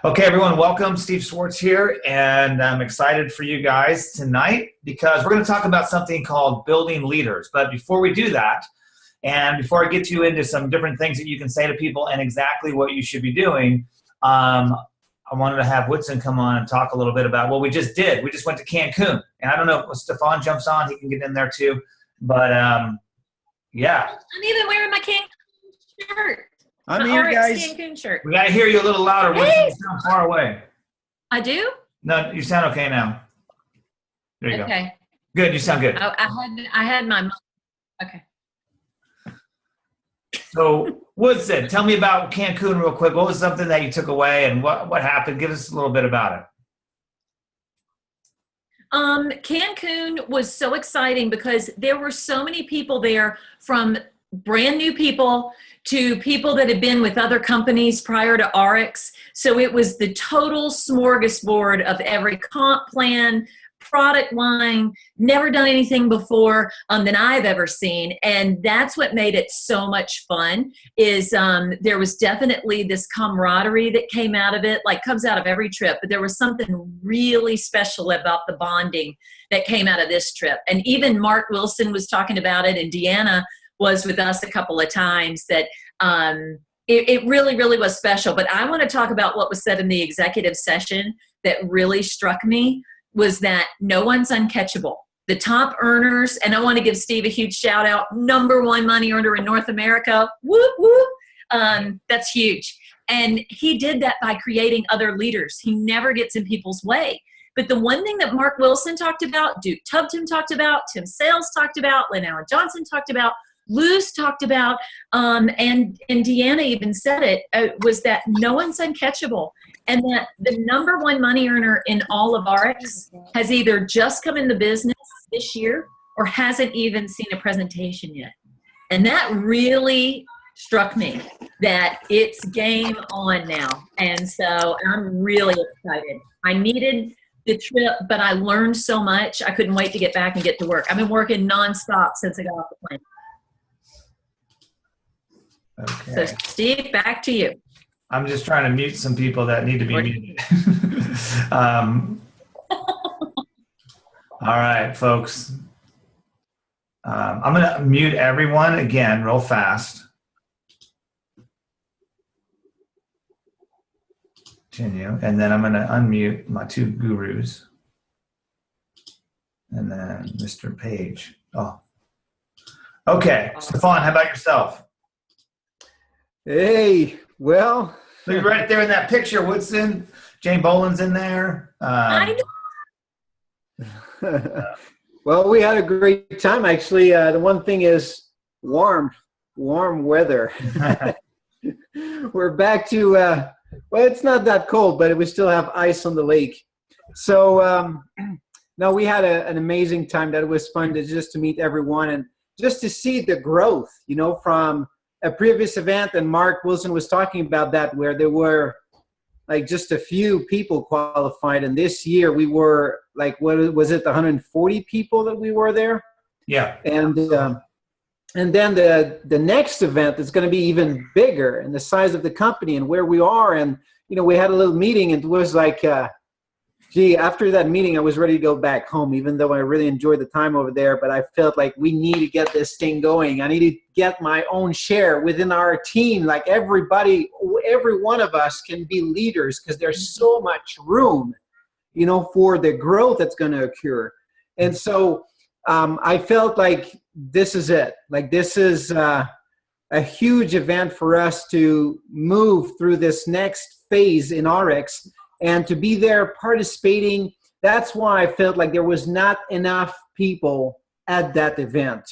Okay, everyone, welcome. Steve Swartz here, and I'm excited for you guys tonight because we're going to talk about something called building leaders. But before we do that, and before I get you into some different things that you can say to people and exactly what you should be doing, I wanted to have Woodson come on and talk a little bit about what we just did. We just went to Cancun, and I don't know if Stefan jumps on, he can get in there too. But yeah. I'm even wearing my Cancun shirt. I'm here, guys. Cancun shirt. We got to hear you a little louder. Hey. Woodson, you sound far away. I do? No, you sound okay now. There you go. Good, you sound good. I had my, okay. So Woodson, tell me about Cancun real quick. What was something that you took away and what happened? Give us a little bit about it. Cancun was so exciting because there were so many people there, from brand new people to people that had been with other companies prior to RX. So it was the total smorgasbord of every comp plan, product line, never done anything before that I've ever seen. And that's what made it so much fun is there was definitely this camaraderie that came out of it, like comes out of every trip, but there was something really special about the bonding that came out of this trip. And even Mark Wilson was talking about it, and Deanna was with us a couple of times, that it really, really was special. But I want to talk about what was said in the executive session that really struck me was that no one's uncatchable. The top earners, and I want to give Steve a huge shout out, #1 money earner in North America, whoop, whoop. That's huge. And he did that by creating other leaders. He never gets in people's way. But the one thing that Mark Wilson talked about, Duke Tubton talked about, Tim Sales talked about, Lynn Allen Johnson talked about, Luz talked about, and Deanna even said it, was that no one's uncatchable. And that the #1 money earner in all of RX has either just come in the business this year or hasn't even seen a presentation yet. And that really struck me, that it's game on now. And so I'm really excited. I needed the trip, but I learned so much. I couldn't wait to get back and get to work. I've been working nonstop since I got off the plane. Okay. So Steve, back to you. I'm just trying to mute some people that need to be muted. All right, folks. I'm going to mute everyone again real fast. Continue. And then I'm going to unmute my two gurus. And then Mr. Page. Oh. Okay. Stefan, how about yourself? Hey, well. Look right there in that picture, Woodson. Jane Boland's in there. I know. Well, we had a great time, actually. The one thing is warm weather. We're back to, well, it's not that cold, but we still have ice on the lake. So, no, we had an amazing time. That was fun just to meet everyone and just to see the growth, you know, from a previous event, and Mark Wilson was talking about that, where there were like just a few people qualified, and this year we were like, what was it, 140 people that we were there? Yeah. And then the next event is going to be even bigger, and the size of the company and where we are. And you know, we had a little meeting, and it was like, gee, after that meeting, I was ready to go back home, even though I really enjoyed the time over there. But I felt like we need to get this thing going. I need to get my own share within our team. Like everybody, every one of us can be leaders, because there's so much room, you know, for the growth that's going to occur. And so I felt like this is it. Like this is a huge event for us to move through this next phase in RX. And to be there participating, that's why I felt like there was not enough people at that event.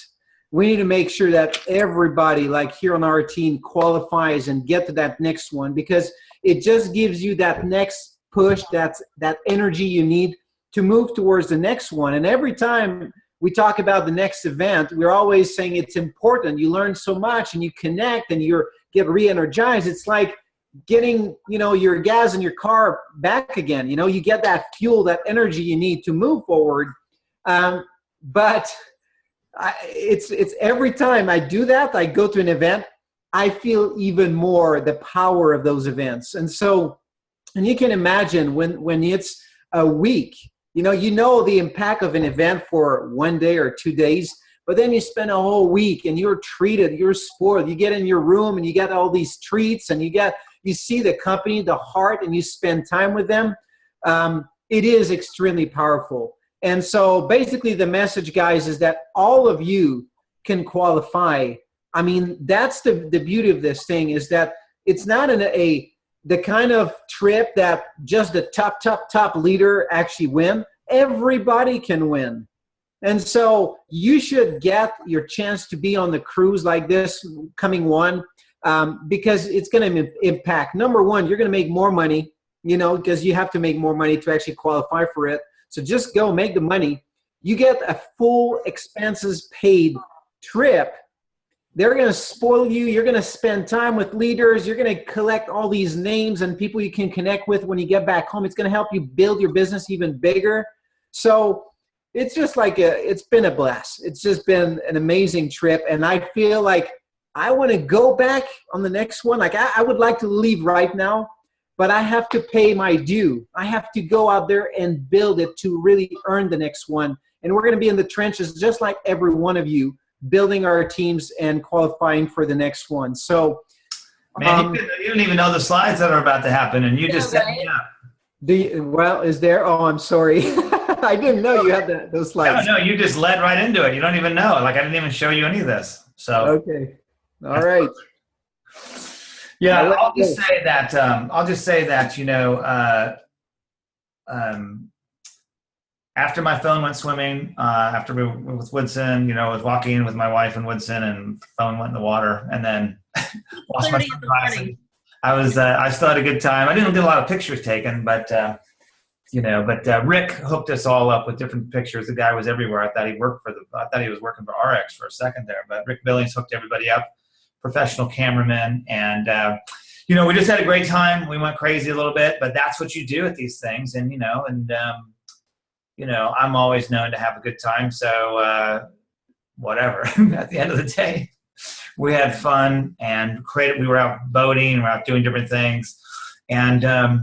We need to make sure that everybody, like here on our team, qualifies and get to that next one, because it just gives you that next push, that energy you need to move towards the next one. And every time we talk about the next event, we're always saying it's important. You learn so much and you connect and you get re-energized. It's like getting, you know, your gas in your car back again. You know, you get that fuel, that energy you need to move forward. But it's every time I do that, I go to an event, I feel even more the power of those events. And so And you can imagine when it's a week, you know the impact of an event for 1 day or 2 days, but then you spend a whole week and you're treated, you're spoiled. You get in your room and you get all these treats and you see the company, the heart, and you spend time with them. It is extremely powerful. And so basically the message, guys, is that all of you can qualify. I mean, that's the beauty of this thing, is that it's not the kind of trip that just the top leader actually win. Everybody can win. And so you should get your chance to be on the cruise like this coming one, because it's going to impact. Number one, you're going to make more money, because you have to make more money to actually qualify for it. So just go make the money. You get a full expenses paid trip. They're going to spoil you. You're going to spend time with leaders. You're going to collect all these names and people you can connect with when you get back home. It's going to help you build your business even bigger. So it's just like it's been a blast. It's just been an amazing trip. And I feel like I want to go back on the next one. Like I would like to leave right now, but I have to pay my due. I have to go out there and build it to really earn the next one. And we're going to be in the trenches, just like every one of you, building our teams and qualifying for the next one. So, man, you don't even know the slides that are about to happen, and you just set me up. Is there? Oh, I'm sorry. I didn't know you had those slides. No, you just led right into it. You don't even know. Like I didn't even show you any of this. So okay, all right. Yeah, I'll just say that. After my phone went swimming, after we were with Woodson, I was walking with my wife and Woodson, and phone went in the water, and then lost my sunglasses. I still had a good time. I didn't get a lot of pictures taken, but Rick hooked us all up with different pictures. The guy was everywhere. I thought he was working for RX for a second there, but Rick Billings hooked everybody up, professional cameraman, and we just had a great time. We went crazy a little bit, but that's what you do at these things, and I'm always known to have a good time. So whatever. At the end of the day, we had fun and we were out boating, we were out doing different things, and I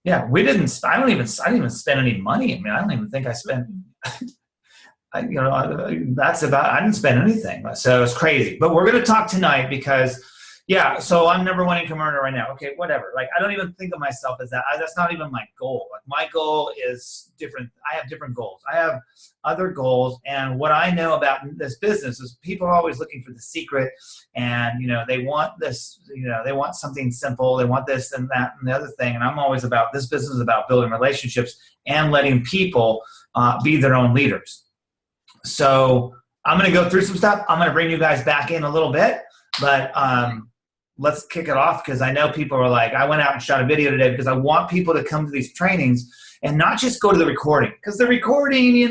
didn't even spend any money. I mean, I don't even think I spent. I didn't spend anything. So it's crazy. But we're going to talk tonight because. Yeah, so I'm number one income earner right now. Okay, whatever. Like, I don't even think of myself as that. That's not even my goal. Like, my goal is different. I have different goals. I have other goals, and what I know about this business is people are always looking for the secret, and they want this. They want something simple. They want this and that and the other thing. And I'm always about this business is about building relationships and letting people be their own leaders. So I'm going to go through some stuff. I'm going to bring you guys back in a little bit, but. Let's kick it off, because I know people are like, I went out and shot a video today because I want people to come to these trainings and not just go to the recording, because the recording, you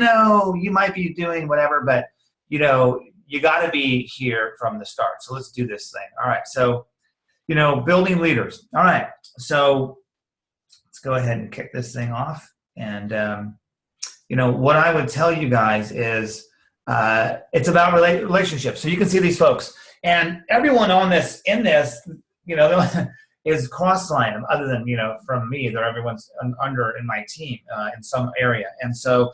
might be doing whatever, but you got to be here from the start. So let's do this thing. All right. So, building leaders. All right. So let's go ahead and kick this thing off. And, what I would tell you guys is it's about relationships. So you can see these folks. And everyone in this, is cross-line, other than, from me, everyone's under in my team in some area. And so,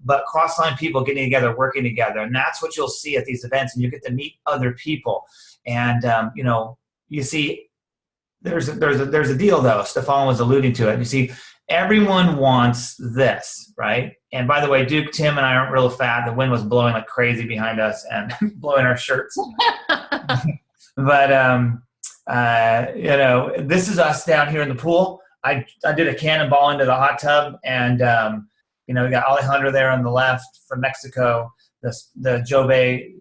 but cross-line people getting together, working together. And that's what you'll see at these events. And you get to meet other people. And, you see, there's a deal, though. Stefan was alluding to it. You see, everyone wants this, right? And by the way, Duke, Tim, and I aren't real fat. The wind was blowing like crazy behind us and blowing our shirts. But, this is us down here in the pool. I did a cannonball into the hot tub, and, we got Alejandra there on the left from Mexico, the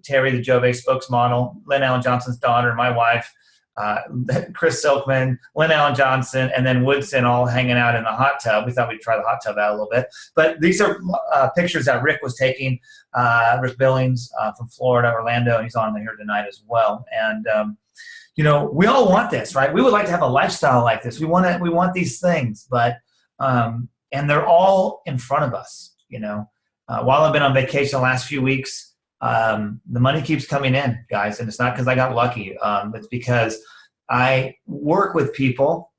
Terry, the Jove spokesmodel, Lynn Allen Johnson's daughter, my wife, Chris Silkman, Lynn Allen Johnson, and then Woodson all hanging out in the hot tub. We thought we'd try the hot tub out a little bit. But these are pictures that Rick was taking, Rick Billings from Florida, Orlando, and he's on here tonight as well. And, we all want this, right? We would like to have a lifestyle like this. We want these things, but, and they're all in front of us, While I've been on vacation the last few weeks, the money keeps coming in, guys, and it's not because I got lucky. It's because I work with people,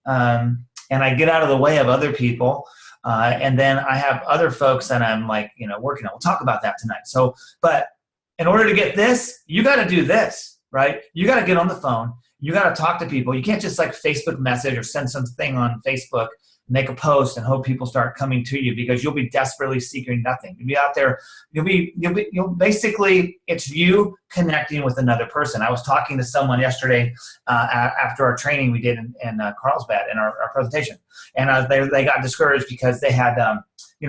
and I get out of the way of other people. And then I have other folks that I'm like, working on. We'll talk about that tonight. So, but in order to get this, you got to do this, right? You got to get on the phone. You got to talk to people. You can't just like Facebook message or send something on Facebook, make a post and hope people start coming to you, because you'll be desperately seeking nothing. You'll be out there. You'll basically, it's you connecting with another person. I was talking to someone yesterday after our training we did in Carlsbad in our presentation, and they got discouraged because they had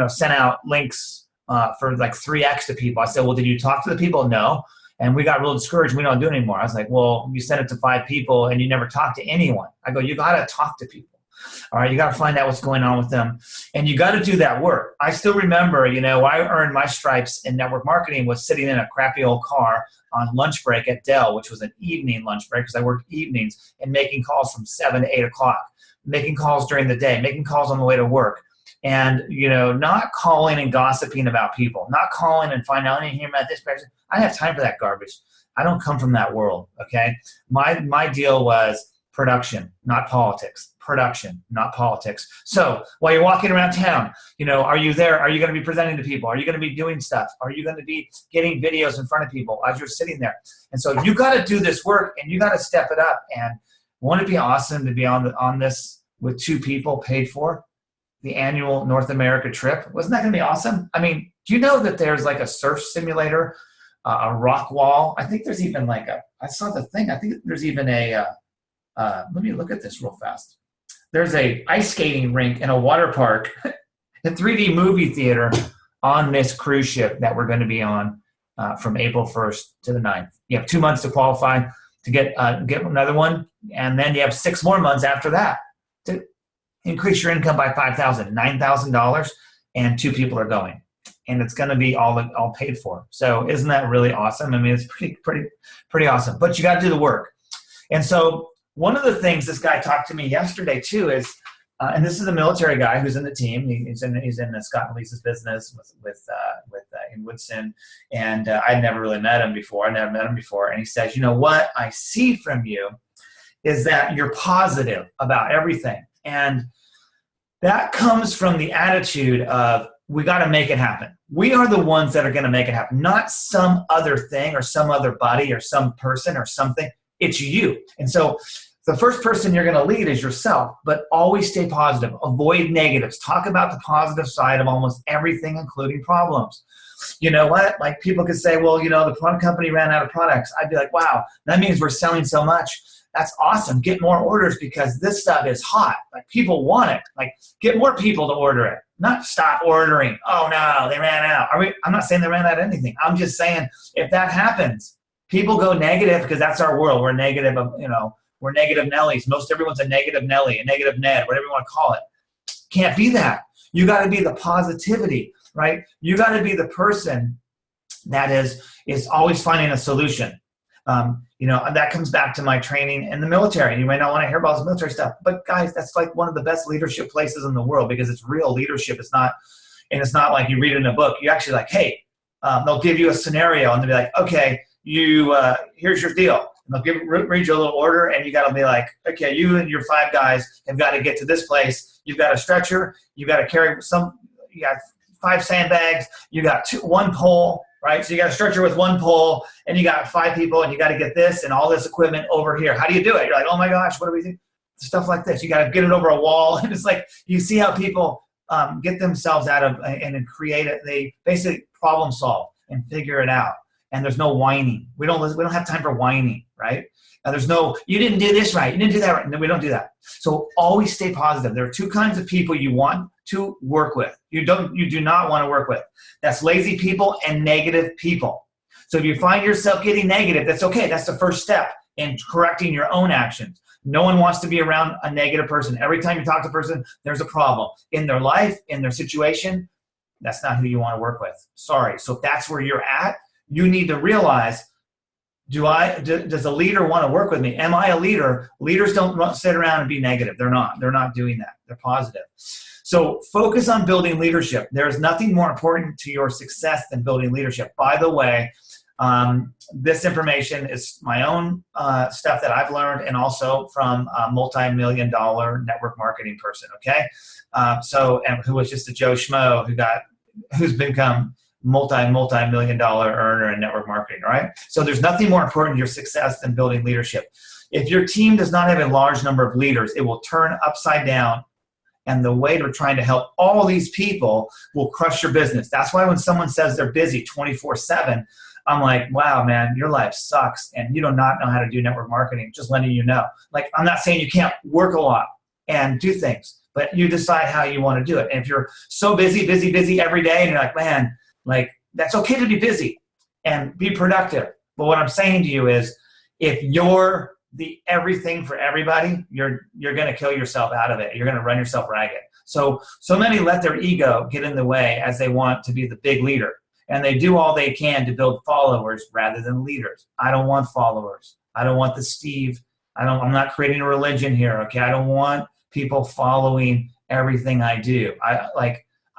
sent out links for like 3x to people. I said, well, did you talk to the people? No. And we got real discouraged. We don't do it anymore. I was like, well, you sent it to 5 people and you never talked to anyone. I go, you got to talk to people. All right, you got to find out what's going on with them, and you got to do that work. I still remember, I earned my stripes in network marketing was sitting in a crappy old car on lunch break at Dell, which was an evening lunch break because I worked evenings, and making calls from 7 to 8 o'clock, making calls during the day, making calls on the way to work, and not calling and gossiping about people, not calling and finding out anything about this person. I don't have time for that garbage. I don't come from that world. Okay, my deal was production, not politics. Production, not politics. So while you're walking around town, are you there? Are you going to be presenting to people? Are you going to be doing stuff? Are you going to be getting videos in front of people as you're sitting there? And so you got to do this work, and you got to step it up. And won't it be awesome to be on this with 2 people paid for the annual North America trip? Wasn't that going to be awesome? I mean, do you know that there's like a surf simulator, a rock wall? I think there's even like I saw the thing. I think there's even let me look at this real fast. There's a ice skating rink and a water park, a 3D movie theater on this cruise ship that we're going to be on from April 1st to the 9th. You have 2 months to qualify to get another one, and then you have 6 more months after that to increase your income by $5,000, $9,000, and 2 people are going, and it's going to be all paid for. So isn't that really awesome? I mean, it's pretty awesome. But you got to do the work, and so. One of the things this guy talked to me yesterday too is, and this is a military guy who's in the team. He's in Scott and Lisa's business with in Woodson, and I'd never really met him before. And he says, what I see from you is that you're positive about everything, and that comes from the attitude of we got to make it happen. We are the ones that are going to make it happen, not some other thing or some other buddy or some person or something. It's you. And so the first person you're going to lead is yourself, but always stay positive. Avoid negatives. Talk about the positive side of almost everything, including problems. You know what? Like people could say, well, the product company ran out of products. I'd be like, wow, that means we're selling so much. That's awesome. Get more orders because this stuff is hot. Like people want it. Like get more people to order it. Not stop ordering. Oh no, they ran out. I'm not saying they ran out of anything. I'm just saying if that happens, people go negative because that's our world. We're negative, we're negative Nellies. Most everyone's a negative Nelly, a negative Ned, whatever you want to call it. Can't be that. You got to be the positivity, right? You got to be the person that is always finding a solution. That comes back to my training in the military. You might not want to hear about this military stuff, but guys, that's like one of the best leadership places in the world because it's real leadership. It's not like you read it in a book. You actually like, hey, they'll give you a scenario and they'll be like, okay, here's your deal. And they'll read you a little order, and you got to be like, okay, you and your 5 guys have got to get to this place. You've got a stretcher. You've got to carry you got 5 sandbags. You got 1 pole, right? So you got a stretcher with 1 pole, and you got 5 people, and you got to get this and all this equipment over here. How do you do it? You're like, oh my gosh, what do we do? Stuff like this. You got to get it over a wall. And it's like, you see how people get themselves out of and create it. They basically problem solve and figure it out. And there's no whining. We don't have time for whining, right? There's no, you didn't do this right. You didn't do that right. No, we don't do that. So always stay positive. There are 2 kinds of people you want to work with. You do not want to work with. That's lazy people and negative people. So if you find yourself getting negative, that's okay. That's the first step in correcting your own actions. No one wants to be around a negative person. Every time you talk to a person, there's a problem in their life, in their situation. That's not who you want to work with. Sorry. So if that's where you're at, you need to realize, does a leader want to work with me? Am I a leader? Leaders don't sit around and be negative. They're not doing that. They're positive. So focus on building leadership. There is nothing more important to your success than building leadership. By the way, This information is my own stuff that I've learned, and also from a multi-million-dollar network marketing person. Okay, and who was just a Joe Schmo who's become multi-million-dollar earner in network marketing. All right, so there's nothing more important to your success than building leadership. If your team does not have a large number of leaders, it will turn upside down. And the way they're trying to help all these people will crush your business. That's why when someone says they're busy 24/7, I'm like, wow, man, your life sucks and you do not know how to do network marketing, just letting you know. Like, I'm not saying you can't work a lot and do things, but you decide how you want to do it. And if you're so busy every day and you're like, man, like, that's okay to be busy and be productive. But what I'm saying to you is, if you're the everything for everybody, you're going to kill yourself out of it. You're going to run yourself ragged. So many let their ego get in the way as they want to be the big leader. And they do all they can to build followers rather than leaders. I don't want followers. I don't want the Steve. I'm not creating a religion here. Okay. I don't want people following everything I do. I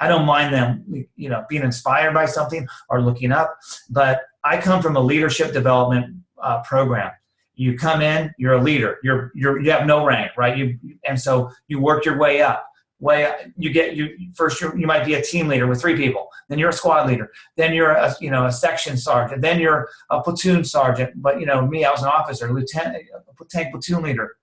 don't mind them, being inspired by something or looking up, but I come from a leadership development program. You come in, you're a leader. You have no rank, right? And so you work your way up. You might be a team leader with 3 people. Then you're a squad leader. Then you're a section sergeant. Then you're a platoon sergeant. But me, I was an officer, platoon leader.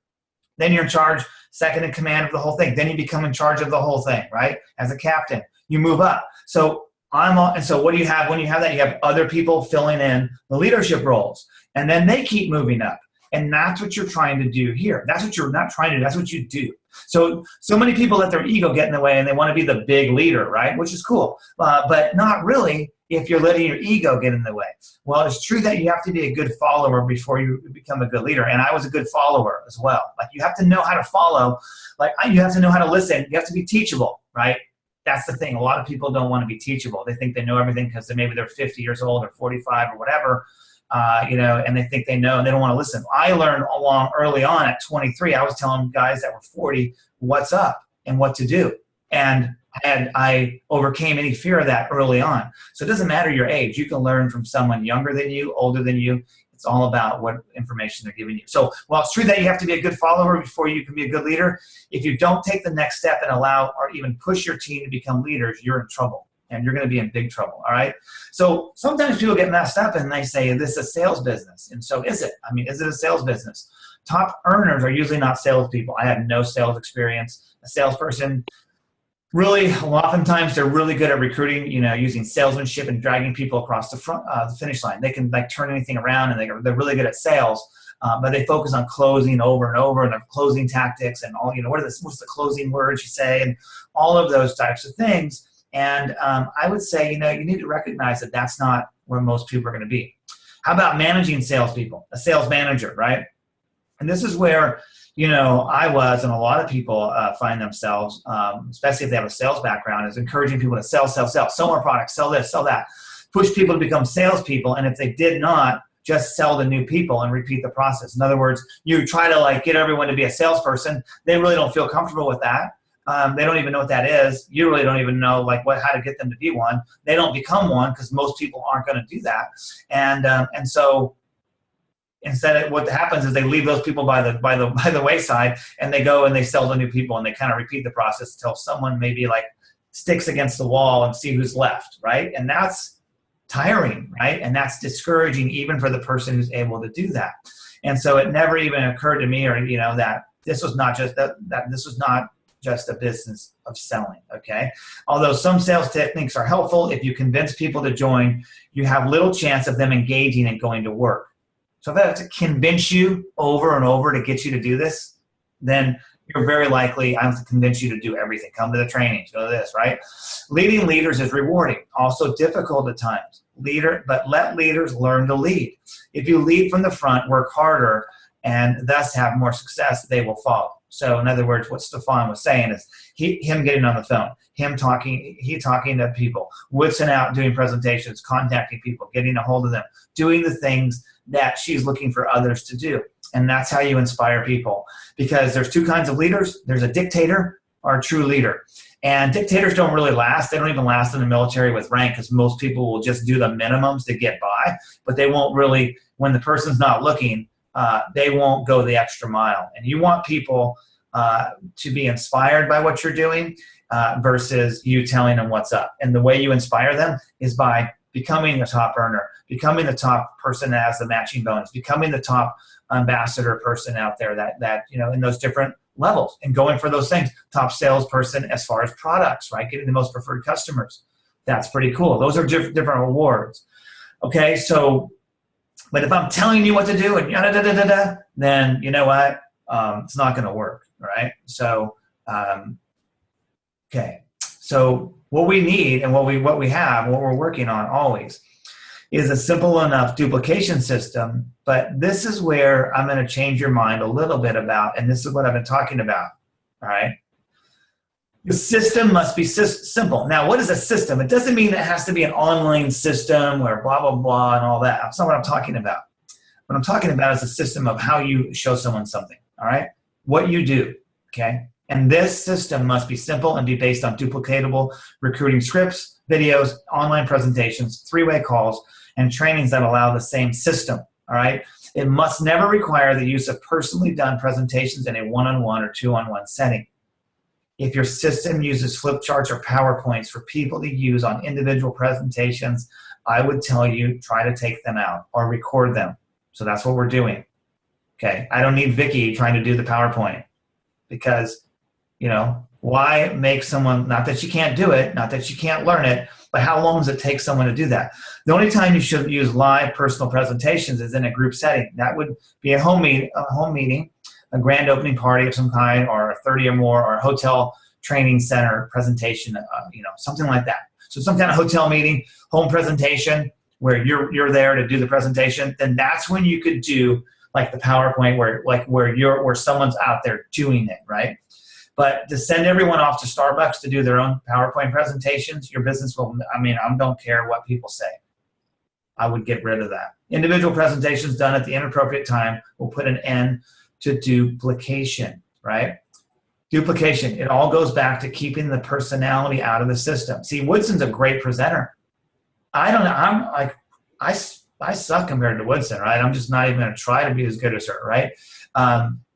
Then you're in charge, second in command of the whole thing. Then you become in charge of the whole thing, right? As a captain, you move up. So what do you have when you have that? You have other people filling in the leadership roles, and then they keep moving up. And that's what you're trying to do here. That's what you're not trying to do. That's what you do. So many people let their ego get in the way and they want to be the big leader, right? Which is cool, but not really if you're letting your ego get in the way. Well, it's true that you have to be a good follower before you become a good leader. And I was a good follower as well. Like, you have to know how to follow. Like, you have to know how to listen. You have to be teachable, right? That's the thing. A lot of people don't want to be teachable. They think they know everything because maybe they're 50 years old or 45 or whatever. And they think they know and they don't want to listen. I learned early on at 23, I was telling guys that were 40 what's up and what to do. And I overcame any fear of that early on. So it doesn't matter your age. You can learn from someone younger than you, older than you. It's all about what information they're giving you. So while it's true that you have to be a good follower before you can be a good leader, if you don't take the next step and allow or even push your team to become leaders, you're in trouble. And you're going to be in big trouble, all right? So sometimes people get messed up and they say, this is a sales business. And so is it? I mean, is it a sales business? Top earners are usually not salespeople. I had no sales experience. A salesperson, really, oftentimes they're really good at recruiting, using salesmanship and dragging people across the finish line. They can turn anything around, and they're really good at sales. But they focus on closing over and over, and their closing tactics and all, what's the closing words you say, and all of those types of things. And I would say, you need to recognize that that's not where most people are going to be. How about managing salespeople, a sales manager, right? And this is where, I was, and a lot of people find themselves, especially if they have a sales background, is encouraging people to sell more products, sell this, sell that, push people to become salespeople. And if they did not, just sell to new people and repeat the process. In other words, you try to get everyone to be a salesperson. They really don't feel comfortable with that. They don't even know what that is. You really don't even know how to get them to be one. They don't become one because most people aren't going to do that. And so instead, what happens is they leave those people by the wayside, and they go and they sell to new people, and they kind of repeat the process until someone maybe sticks against the wall and see who's left, right? And that's tiring, right? And that's discouraging even for the person who's able to do that. And so it never even occurred to me, that this was not just that this was not just a business of selling, okay? Although some sales techniques are helpful, if you convince people to join, you have little chance of them engaging and going to work. So if I have to convince you over and over to get you to do this, then you're very likely I have to convince you to do everything. Come to the trainings, go to this, right? Leading leaders is rewarding, also difficult at times. But let leaders learn to lead. If you lead from the front, work harder, and thus have more success, they will follow. So in other words, what Stefan was saying is him getting on the phone, he talking to people, Woodson out doing presentations, contacting people, getting a hold of them, doing the things that she's looking for others to do. And that's how you inspire people. Because there's 2 kinds of leaders. There's a dictator or a true leader. And dictators don't really last. They don't even last in the military with rank, because most people will just do the minimums to get by, but they won't really, when the person's not looking, they won't go the extra mile. And you want people to be inspired by what you're doing versus you telling them what's up. And the way you inspire them is by becoming the top earner, becoming the top person that has the matching bonus, becoming the top ambassador person out there that in those different levels, and going for those things. Top salesperson as far as products, right? Getting the most preferred customers. That's pretty cool. Those are different rewards. Okay, so, but if I'm telling you what to do and then you know what? It's not going to work, right? So, okay. So what we need and what we have, what we're working on always, is a simple enough duplication system. But this is where I'm going to change your mind a little bit about, and this is what I've been talking about, all right? The system must be simple. Now, what is a system? It doesn't mean it has to be an online system where blah, blah, blah, and all that. That's not what I'm talking about. What I'm talking about is a system of how you show someone something, all right? What you do, okay? And this system must be simple and be based on duplicatable recruiting scripts, videos, online presentations, three-way calls, and trainings that allow the same system, all right? It must never require the use of personally done presentations in a one-on-one or two-on-one setting. If your system uses flip charts or PowerPoints for people to use on individual presentations, I would tell you, try to take them out or record them. So that's what we're doing, okay? I don't need Vicky trying to do the PowerPoint, because, why make someone, not that you can't do it, not that you can't learn it, but how long does it take someone to do that? The only time you should use live personal presentations is in a group setting. That would be a home meeting, a grand opening party of some kind, or a 30 or more, or a hotel training center presentation, something like that. So some kind of hotel meeting, home presentation, where you're there to do the presentation, then that's when you could do like the PowerPoint where someone's out there doing it, right? But to send everyone off to Starbucks to do their own PowerPoint presentations, your business will, I don't care what people say. I would get rid of that. Individual presentations done at the inappropriate time will put an end to duplication, right? Duplication, it all goes back to keeping the personality out of the system. See, Woodson's a great presenter. I don't know, I suck compared to Woodson, right? I'm just not even gonna try to be as good as her, right?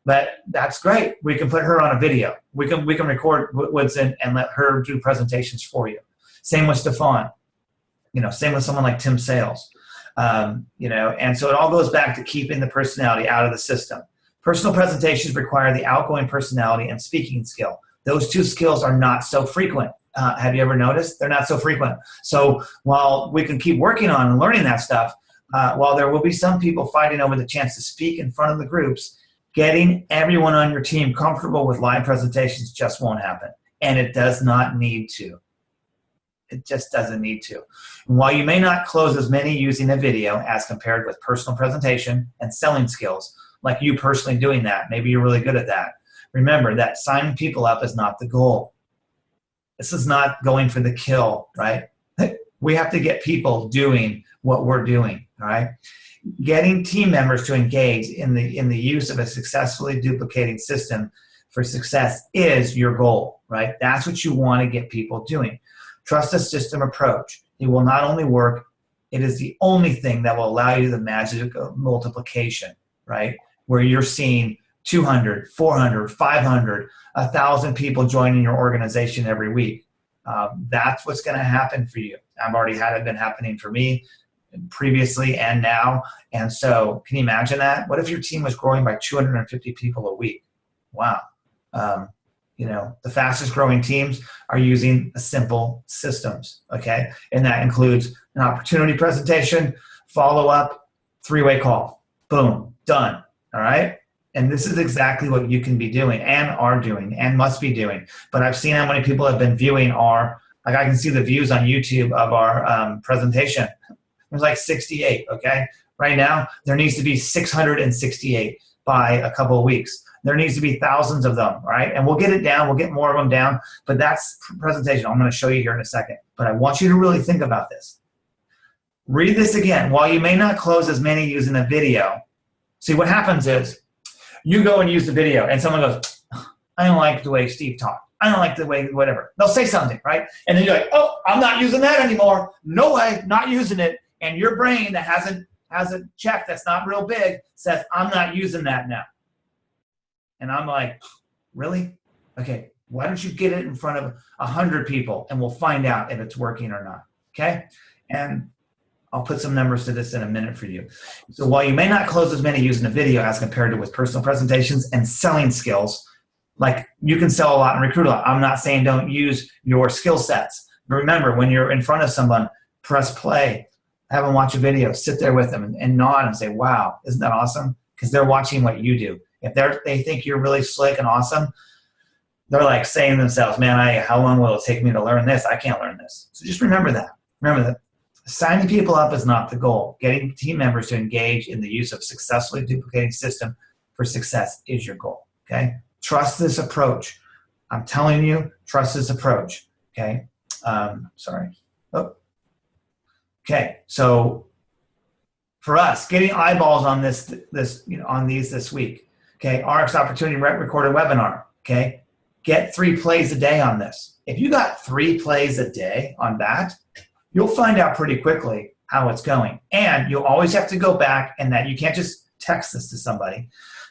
But that's great. We can put her on a video. We can record Woodson and let her do presentations for you. Same with Stefan. Same with someone like Tim Sales. And so it all goes back to keeping the personality out of the system. Personal presentations require the outgoing personality and speaking skill. Those two skills are not so frequent. Have you ever noticed? They're not so frequent. So while we can keep working on and learning that stuff, while there will be some people fighting over the chance to speak in front of the groups, getting everyone on your team comfortable with live presentations just won't happen. And it does not need to. It just doesn't need to. And while you may not close as many using a video as compared with personal presentation and selling skills, like you personally doing that, maybe you're really good at that, remember that signing people up is not the goal. This is not going for the kill, right? We have to get people doing what we're doing, all right? Getting team members to engage in the use of a successfully duplicating system for success is your goal, right? That's what you want to get people doing. Trust the system approach. It will not only work, it is the only thing that will allow you the magic of multiplication, right? Where you're seeing 200, 400, 500, 1,000 people joining your organization every week. That's what's going to happen for you. I've already had it been happening for me previously and now. And so can you imagine that? What if your team was growing by 250 people a week? Wow. The fastest growing teams are using simple systems, okay? And that includes an opportunity presentation, follow-up, three-way call. Boom, done, all right? And this is exactly what you can be doing and are doing and must be doing. But I've seen how many people have been viewing I can see the views on YouTube of our presentation. There's like 68, okay? Right now, there needs to be 668 by a couple of weeks. There needs to be thousands of them, right? And we'll get it down. We'll get more of them down. But that's presentation. I'm going to show you here in a second. But I want you to really think about this. Read this again. While you may not close as many using a video, see what happens is you go and use the video and someone goes, I don't like the way Steve talked. I don't like the way whatever. They'll say something, right? And then you're like, oh, I'm not using that anymore. No way, not using it. And your brain that has a check that's not real big says, I'm not using that now. And I'm like, really? Okay, why don't you get it in front of 100 people and we'll find out if it's working or not, okay? And I'll put some numbers to this in a minute for you. So while you may not close as many using a video as compared to with personal presentations and selling skills, like you can sell a lot and recruit a lot. I'm not saying don't use your skill sets. But remember, when you're in front of someone, press play, have them watch a video, sit there with them and nod and say, wow, isn't that awesome? Because they're watching what you do. If they think you're really slick and awesome, they're like saying to themselves, man, how long will it take me to learn this? I can't learn this. So just remember that. Remember that signing people up is not the goal. Getting team members to engage in the use of successfully duplicating system for success is your goal, okay? Trust this approach. I'm telling you, trust this approach, okay? Sorry. Oh. Okay, so for us, getting eyeballs on on these this week, okay? RX Opportunity Recorded Webinar, okay? Get 3 plays a day on this. If you got 3 plays a day on that, you'll find out pretty quickly how it's going. And you'll always have to go back, and that you can't just text this to somebody.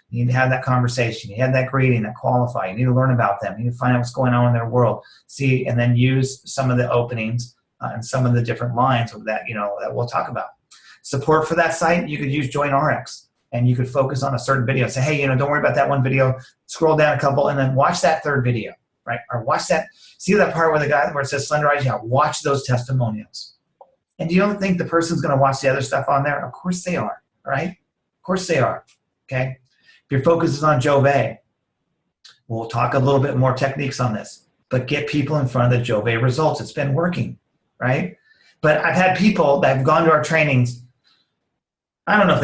You need to have that conversation. You have that greeting, that qualify. You need to learn about them. You need to find out what's going on in their world. See, and then use some of the openings and some of the different lines of that, that we'll talk about. Support for that site, you could use Join RX, and you could focus on a certain video. Say, hey, don't worry about that one video. Scroll down a couple, and then watch that 3rd video, right? Or watch that. See that part where it says Slender Eyes? Yeah, watch those testimonials. And you don't think the person's going to watch the other stuff on there? Of course they are, right? Of course they are, okay? If your focus is on Jove, we'll talk a little bit more techniques on this, but get people in front of the Jove results. It's been working, right? But I've had people that have gone to our trainings. I don't know if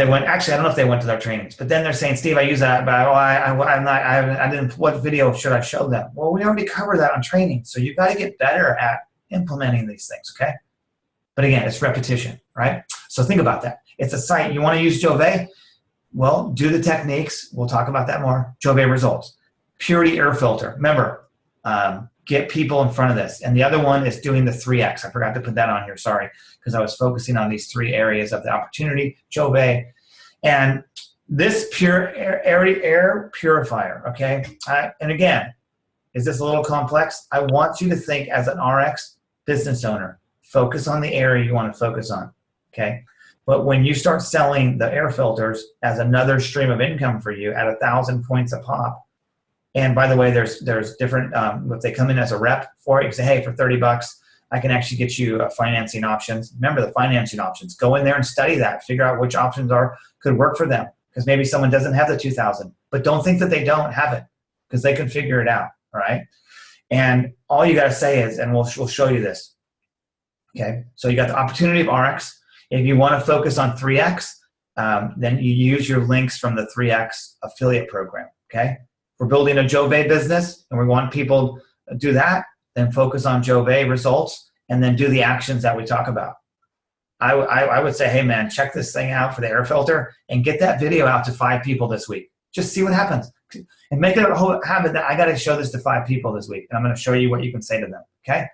they went to their trainings, but then they're saying, Steve, I use that, but what video should I show them? Well, we already covered that on training. So you've got to get better at implementing these things, okay? But again, it's repetition, right? So think about that. It's a site. You want to use Jove? Well, do the techniques. We'll talk about that more. Jove results. Purity air filter. Remember, get people in front of this. And the other one is doing the 3X. I forgot to put that on here, sorry, because I was focusing on these 3 areas of the opportunity, Jove. And this pure air purifier, okay? And again, is this a little complex? I want you to think as an RX business owner. Focus on the area you want to focus on, okay? But when you start selling the air filters as another stream of income for you at 1,000 points a pop, and by the way, there's different, if they come in as a rep for it, you say, hey, for $30, I can actually get you financing options. Remember the financing options. Go in there and study that. Figure out which options could work for them. Because maybe someone doesn't have the 2,000. But don't think that they don't have it, because they can figure it out, all right? And all you got to say is, and we'll show you this, okay? So you got the opportunity of RX. If you want to focus on 3X, then you use your links from the 3X affiliate program, okay? We're building a Jove business, and we want people to do that, then focus on Jove results, and then do the actions that we talk about. I would say, hey, man, check this thing out for the air filter and get that video out to 5 people this week. Just see what happens. And make it a whole habit that I got to show this to 5 people this week, and I'm going to show you what you can say to them, okay?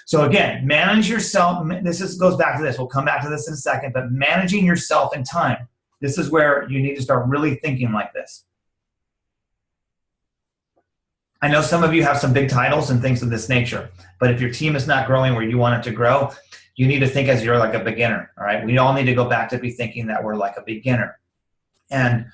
So again, manage yourself. Goes back to this. We'll come back to this in a second, but managing yourself and time. This is where you need to start really thinking like this. I know some of you have some big titles and things of this nature, but if your team is not growing where you want it to grow, you need to think as you're like a beginner, all right? We all need to go back to be thinking that we're like a beginner. And,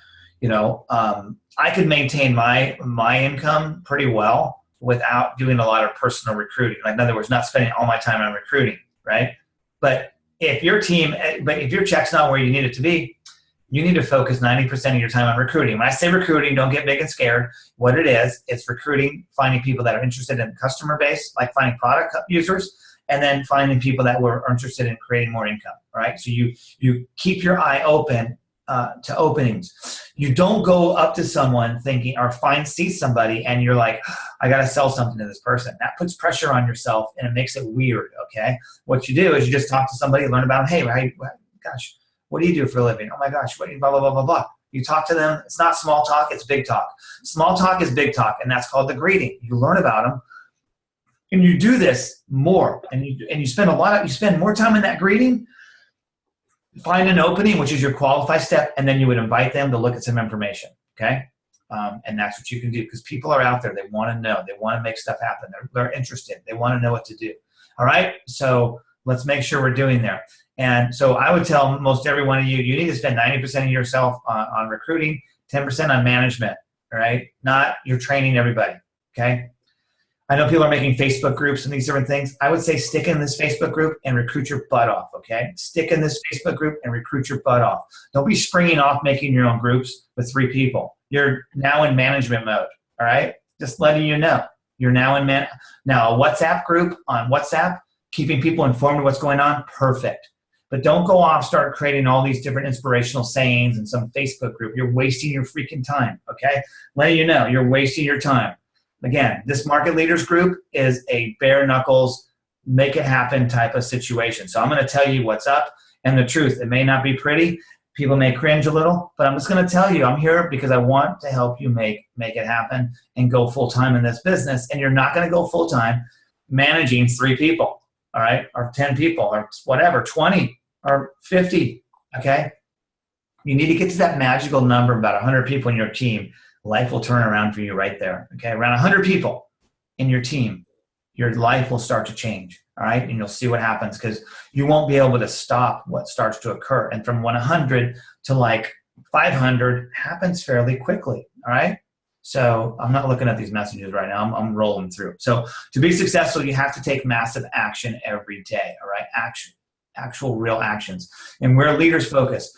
I could maintain my income pretty well without doing a lot of personal recruiting. Like, in other words, not spending all my time on recruiting, right? But if your check's not where you need it to be, you need to focus 90% of your time on recruiting. When I say recruiting, don't get big and scared. What it is, it's recruiting, finding people that are interested in the customer base, like finding product users, and then finding people that are interested in creating more income, right? So you keep your eye open to openings. You don't go up to someone thinking, or see somebody and you're like, I got to sell something to this person. That puts pressure on yourself and it makes it weird, okay? What you do is you just talk to somebody, learn about them. Hey, gosh, what do you do for a living? Oh my gosh, what do you, blah, blah, blah, blah, blah. You talk to them. It's not small talk, it's big talk. Small talk is big talk, and that's called the greeting. You learn about them, and you do this more, and you spend more time in that greeting. Find an opening, which is your qualify step, and then you would invite them to look at some information, okay? And that's what you can do, because people are out there. They want to know. They want to make stuff happen. They're interested. They want to know what to do, all right? So let's make sure we're doing there. And so I would tell most every one of you, you need to spend 90% of yourself on recruiting, 10% on management, all right? Not you're training everybody, okay? I know people are making Facebook groups and these different things. I would say stick in this Facebook group and recruit your butt off, okay? Stick in this Facebook group and recruit your butt off. Don't be springing off making your own groups with 3 people. You're now in management mode, all right? Just letting you know. You're now in now a WhatsApp group on WhatsApp, keeping people informed of what's going on, perfect. But don't go off, start creating all these different inspirational sayings in some Facebook group. You're wasting your freaking time, okay? Letting you know, you're wasting your time. Again, this market leaders group is a bare knuckles, make it happen type of situation. So I'm going to tell you what's up and the truth. It may not be pretty. People may cringe a little, but I'm just going to tell you, I'm here because I want to help you make it happen and go full time in this business. And you're not going to go full time managing 3 people, all right, or 10 people or whatever, 20 or 50, okay? You need to get to that magical number, about 100 people in your team. Life will turn around for you right there, okay? Around 100 people in your team, your life will start to change, all right? And you'll see what happens, because you won't be able to stop what starts to occur. And from 100 to like 500 happens fairly quickly, all right? So I'm not looking at these messages right now. I'm rolling through. So to be successful, you have to take massive action every day, all right? Actual real actions. And where leaders focus.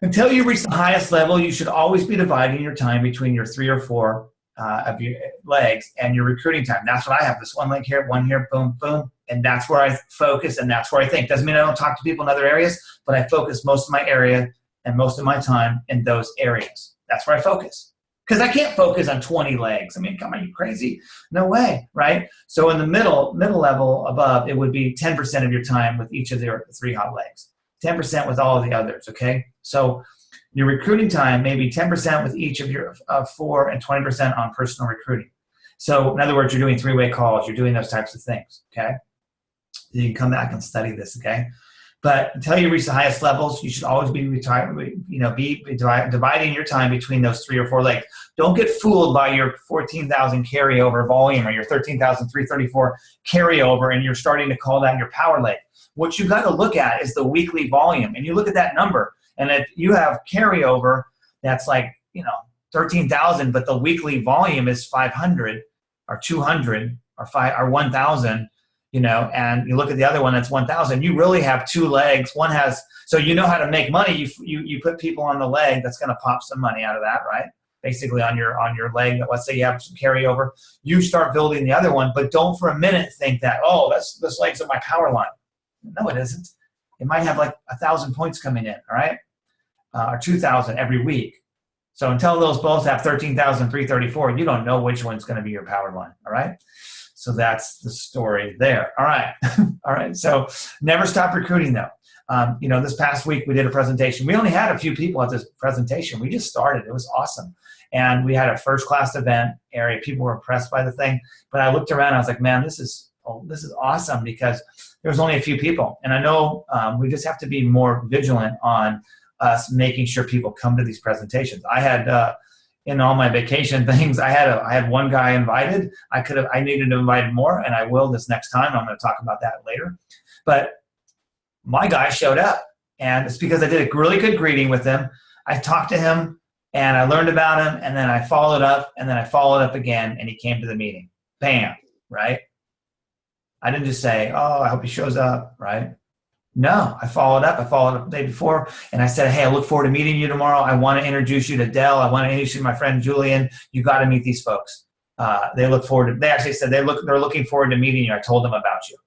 Until you reach the highest level, you should always be dividing your time between your 3 or 4 of your legs and your recruiting time. That's what I have. This one leg here, one here, boom, boom. And that's where I focus, and that's where I think. Doesn't mean I don't talk to people in other areas, but I focus most of my area and most of my time in those areas. That's where I focus. Because I can't focus on 20 legs. I mean, come on, you crazy? No way, right? So in the middle level above, it would be 10% of your time with each of your 3 hot legs. 10% with all of the others, okay? So your recruiting time may be 10% with each of your 4 and 20% on personal recruiting. So in other words, you're doing 3-way calls, you're doing those types of things, okay? You can come back and study this, okay? But until you reach the highest levels, you should always be dividing your time between those 3 or 4 legs. Don't get fooled by your 14,000 carryover volume or your 13,334 carryover, and you're starting to call that your power leg. What you got to look at is the weekly volume, and you look at that number. And if you have carryover, that's like 13,000, but the weekly volume is 500 or 200 or 1,000. And you look at the other one that's 1,000, you really have 2 legs. One has, so you know how to make money. You put people on the leg that's going to pop some money out of that, right? Basically on your leg. Let's say you have some carryover. You start building the other one, but don't for a minute think that, oh, this leg's at my power line. No, it isn't. It might have like 1,000 points coming in, all right, or 2,000 every week. So until those both have 13,334, you don't know which one's going to be your power line, all right? So that's the story there. All right. All right. So never stop recruiting, though. This past week we did a presentation. We only had a few people at this presentation. We just started. It was awesome. And we had a first-class event area. People were impressed by the thing. But I looked around. I was like, man, this is awesome, because there was only a few people. And I know we just have to be more vigilant on us making sure people come to these presentations. I had in all my vacation things, I had one guy invited. I needed to invite more, and I will this next time. I'm going to talk about that later. But my guy showed up, and it's because I did a really good greeting with him. I talked to him, and I learned about him, and then I followed up, and then I followed up again, and he came to the meeting. Bam, right? I didn't just say, oh, I hope he shows up, right? No, I followed up the day before, and I said, hey, I look forward to meeting you tomorrow. I want to introduce you to Dell. I want to introduce you to my friend Julian. You got to meet these folks. They actually said they're looking forward to meeting you. I told them about you.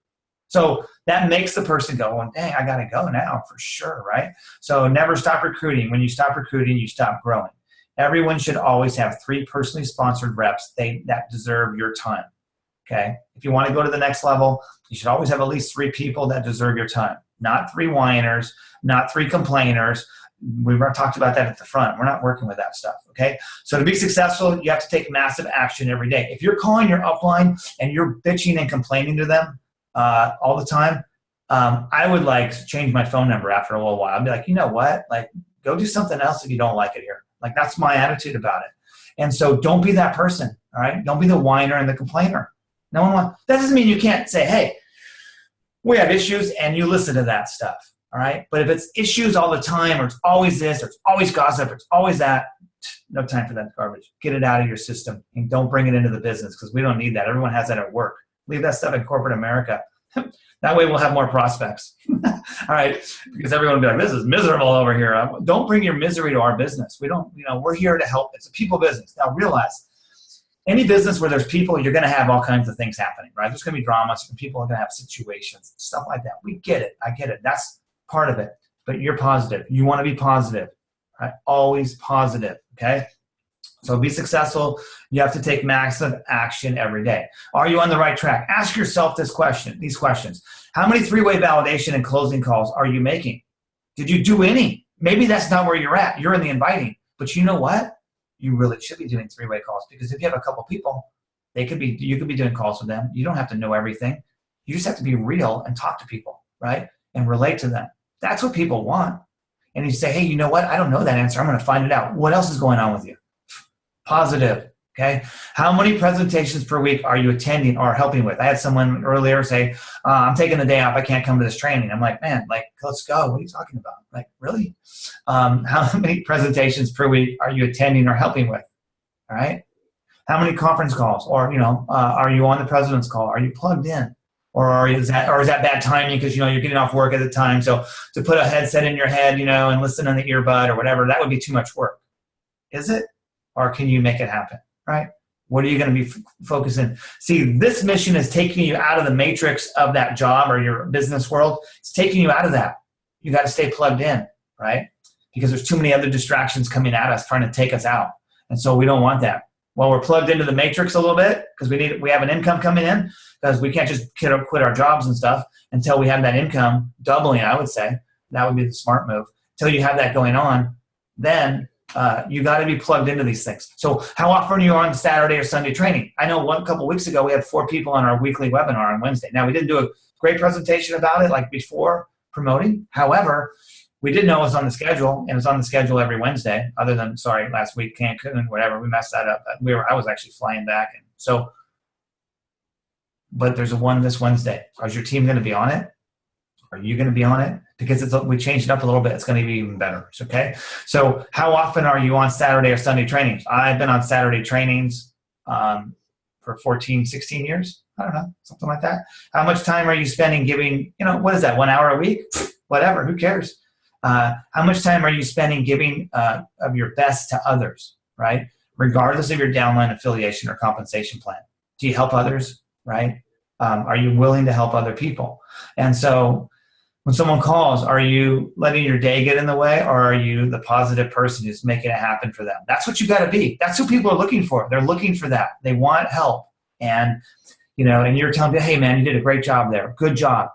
So that makes the person go, well, dang, I got to go now for sure, right? So never stop recruiting. When you stop recruiting, you stop growing. Everyone should always have 3 personally sponsored reps that deserve your time, okay? If you want to go to the next level, you should always have at least 3 people that deserve your time. Not 3 whiners, not 3 complainers, we talked about that at the front. We're not working with that stuff, okay? So to be successful, you have to take massive action every day. If you're calling your upline and you're bitching and complaining to them all the time, I would like change my phone number after a little while. I'd be like, you know what? Like, go do something else if you don't like it here. Like, that's my attitude about it. And so don't be that person, all right? Don't be the whiner and the complainer. No one wants, that doesn't mean you can't say, hey, we have issues, and you listen to that stuff, all right? But if it's issues all the time, or it's always this, or it's always gossip, or it's always that, no time for that garbage. Get it out of your system, and don't bring it into the business, because we don't need that. Everyone has that at work. Leave that stuff in corporate America. That way we'll have more prospects. All right, because everyone will be like, this is miserable over here. Don't bring your misery to our business. We don't, we're here to help. It's a people business. Now realize, any business where there's people, you're going to have all kinds of things happening, right? There's going to be dramas, and people are going to have situations, stuff like that. We get it. I get it. That's part of it. But you're positive. You want to be positive, right? Always positive, okay? So be successful. You have to take massive action every day. Are you on the right track? Ask yourself these questions. How many three-way validation and closing calls are you making? Did you do any? Maybe that's not where you're at. You're in the inviting. But you know what? You really should be doing three-way calls, because if you have a couple people, you could be doing calls with them. You don't have to know everything. You just have to be real and talk to people, right? And relate to them. That's what people want. And you say, hey, you know what? I don't know that answer. I'm going to find it out. What else is going on with you? Positive, okay? How many presentations per week are you attending or helping with? I had someone earlier say, I'm taking the day off. I can't come to this training. I'm like, man, like, let's go. What are you talking about? Like, really? How many presentations per week are you attending or helping with? All right? How many conference calls? Or, are you on the president's call? Are you plugged in? Or is that bad timing because, you're getting off work at the time? So to put a headset in your head, and listen on the earbud or whatever, that would be too much work. Is it? Or can you make it happen, right? What are you going to be focusing? See, this mission is taking you out of the matrix of that job or your business world. It's taking you out of that. You got to stay plugged in, right? Because there's too many other distractions coming at us trying to take us out. And so we don't want that. Well, we're plugged into the matrix a little bit because we have an income coming in, because we can't just quit our jobs and stuff until we have that income doubling, I would say. That would be the smart move. Until you have that going on, then you got to be plugged into these things. So how often are you on Saturday or Sunday training? I know a couple weeks ago we had 4 people on our weekly webinar on Wednesday. Now, we didn't do a great presentation about it like before promoting. However, we did know it was on the schedule, and it's on the schedule every Wednesday, other than, last week, Cancun and whatever. We messed that up. I was actually flying back. And so, but there's one this Wednesday. Is your team going to be on it? Are you going to be on it? Because we changed it up a little bit. It's going to be even better. Okay. So how often are you on Saturday or Sunday trainings? I've been on Saturday trainings for 14, 16 years. I don't know, something like that. How much time are you spending giving, what is that, 1 hour a week? Whatever, who cares? How much time are you spending giving of your best to others, right? Regardless of your downline affiliation or compensation plan. Do you help others, right? Are you willing to help other people? And so when someone calls, are you letting your day get in the way, or are you the positive person who's making it happen for them? That's what you got to be. That's who people are looking for. They're looking for that. They want help. And, and you're telling them, hey, man, you did a great job there. Good job.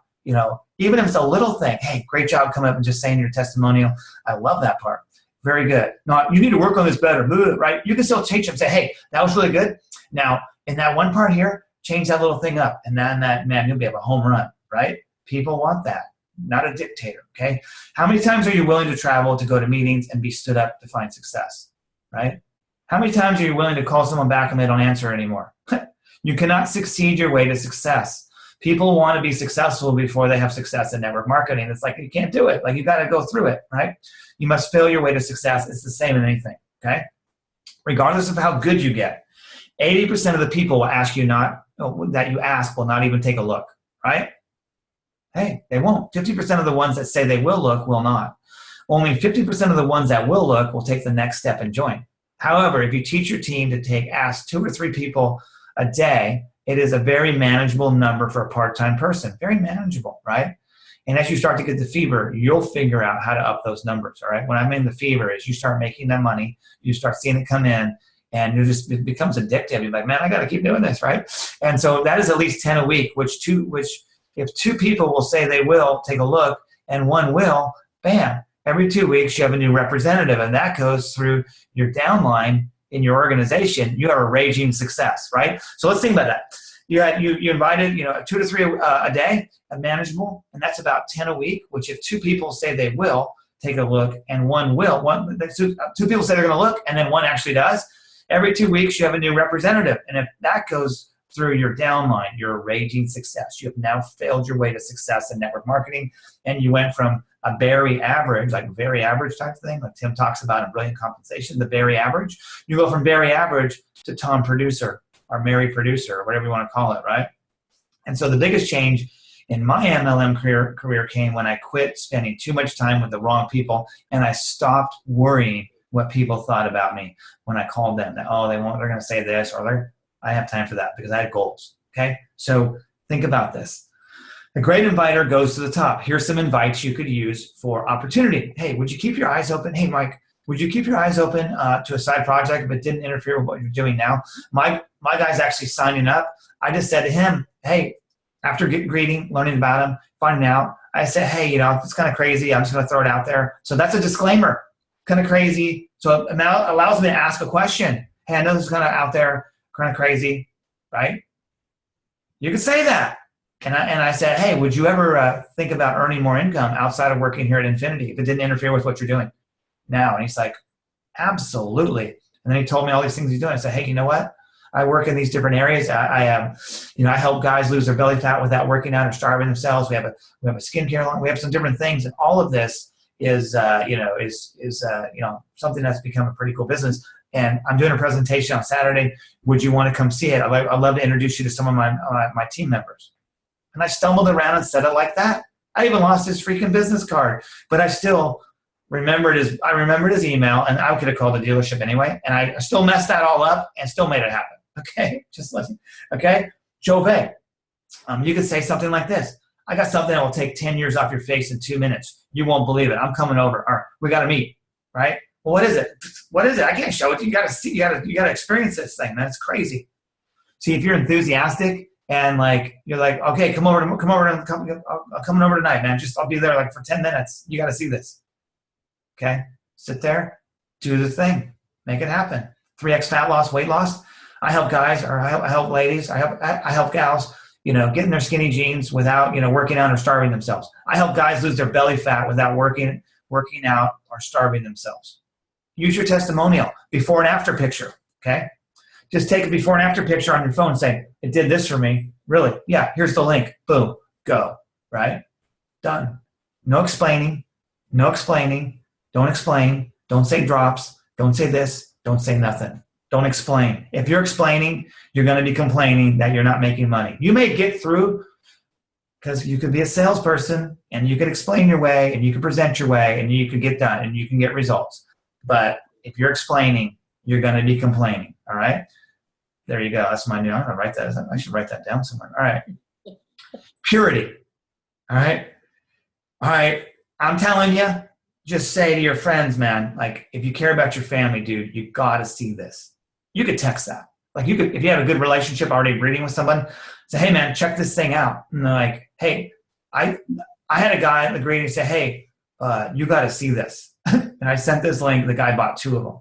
Even if it's a little thing, hey, great job coming up and just saying your testimonial. I love that part. Very good. No, you need to work on this better, right? You can still teach them, say, hey, that was really good. Now, in that one part here, change that little thing up. And then man, you'll be able to home run, right? People want that. Not a dictator, okay? How many times are you willing to travel to go to meetings and be stood up to find success, right? How many times are you willing to call someone back and they don't answer anymore? You cannot succeed your way to success. People want to be successful before they have success in network marketing. It's like you can't do it. Like you got to go through it, right? You must fail your way to success. It's the same in anything, okay? Regardless of how good you get, 80% of the people will ask you that you ask will not even take a look, right? Hey, they won't. 50% of the ones that say they will look will not. Only 50% of the ones that will look will take the next step and join. However, if you teach your team to ask 2 or 3 people a day, it is a very manageable number for a part-time person. Very manageable, right? And as you start to get the fever, you'll figure out how to up those numbers, all right? When I mean the fever is you start making that money, you start seeing it come in, and it becomes addictive. You're like, man, I got to keep doing this, right? And so that is at least 10 a week, which if 2 people will say they will take a look and 1 will, bam, Every 2 weeks, you have a new representative, and that goes through your downline in your organization. You have a raging success, right? So let's think about that. You invited 2 to 3 a day, manageable, and that's about 10 a week. Which if 2 people say they will take a look, and one will, two people say they're going to look, and then one actually does. Every 2 weeks, you have a new representative, and if that goes through your downline, you're a raging success. You have now failed your way to success in network marketing, and you went from a very average, like very average type thing, like Tim talks about in Brilliant Compensation, the very average. You go from very average to Tom Producer, or Mary Producer, or whatever you want to call it, right? And so the biggest change in my MLM career came when I quit spending too much time with the wrong people, and I stopped worrying what people thought about me when I called them. That, oh, they're going to say this, or I have time for that because I had goals, okay? So think about this. The great inviter goes to the top. Here's some invites you could use for opportunity. Hey, would you keep your eyes open? Hey, Mike, would you keep your eyes open to a side project but didn't interfere with what you're doing now? My guy's actually signing up. I just said to him, hey, after greeting, learning about him, finding out, I said, hey, it's kind of crazy. I'm just going to throw it out there. So that's a disclaimer. Kind of crazy. So it now allows me to ask a question. Hey, I know this is kind of out there, kind of crazy, right? You could say that. And I said, hey, would you ever think about earning more income outside of working here at Infinity if it didn't interfere with what you're doing now? And he's like, absolutely. And then he told me all these things he's doing. I said, hey, you know what? I work in these different areas. I help guys lose their belly fat without working out or starving themselves. We have a skincare line. We have some different things, and all of this is something that's become a pretty cool business. And I'm doing a presentation on Saturday. Would you want to come see it? I'd love to introduce you to some of my team members. And I stumbled around and said it like that. I even lost his freaking business card, but I still remembered his email, and I could have called the dealership anyway. And I still messed that all up and still made it happen. Okay, just listen. Okay, Jove, you could say something like this. I got something that will take 10 years off your face in 2 minutes. You won't believe it. I'm coming over. Or we got to meet, right? Well, what is it? What is it? I can't show it to you. You got to see. You got to experience this thing. That's crazy. See, if you're enthusiastic and you're like, okay, I'm coming over tonight, man. I'll be there for 10 minutes. You got to see this. Okay, sit there, do the thing, make it happen. 3x fat loss, weight loss. I help guys, or I help ladies. I help gals, get in their skinny jeans without, working out or starving themselves. I help guys lose their belly fat without working out or starving themselves. Use your testimonial, before and after picture, okay? Just take a before and after picture on your phone, say, it did this for me. Really? Yeah, here's the link. Boom, go, right? Done. No explaining. Don't explain. Don't say drops. Don't say this. Don't say nothing. Don't explain. If you're explaining, you're going to be complaining that you're not making money. You may get through because you could be a salesperson and you could explain your way and you can present your way and you can get done and you can get results. But if you're explaining, you're going to be complaining. All right. There you go. That's my new. I'm going to write that. I should write that down somewhere. All right. Purity. All right. All right. I'm telling you, just say to your friends, man, if you care about your family, dude, you got to see this. You could text that. You could, if you have a good relationship already reading with someone, say, hey, man, check this thing out. And they're like, hey, I had a guy agree and say, hey, you got to see this. And I sent this link. The guy bought 2 of them.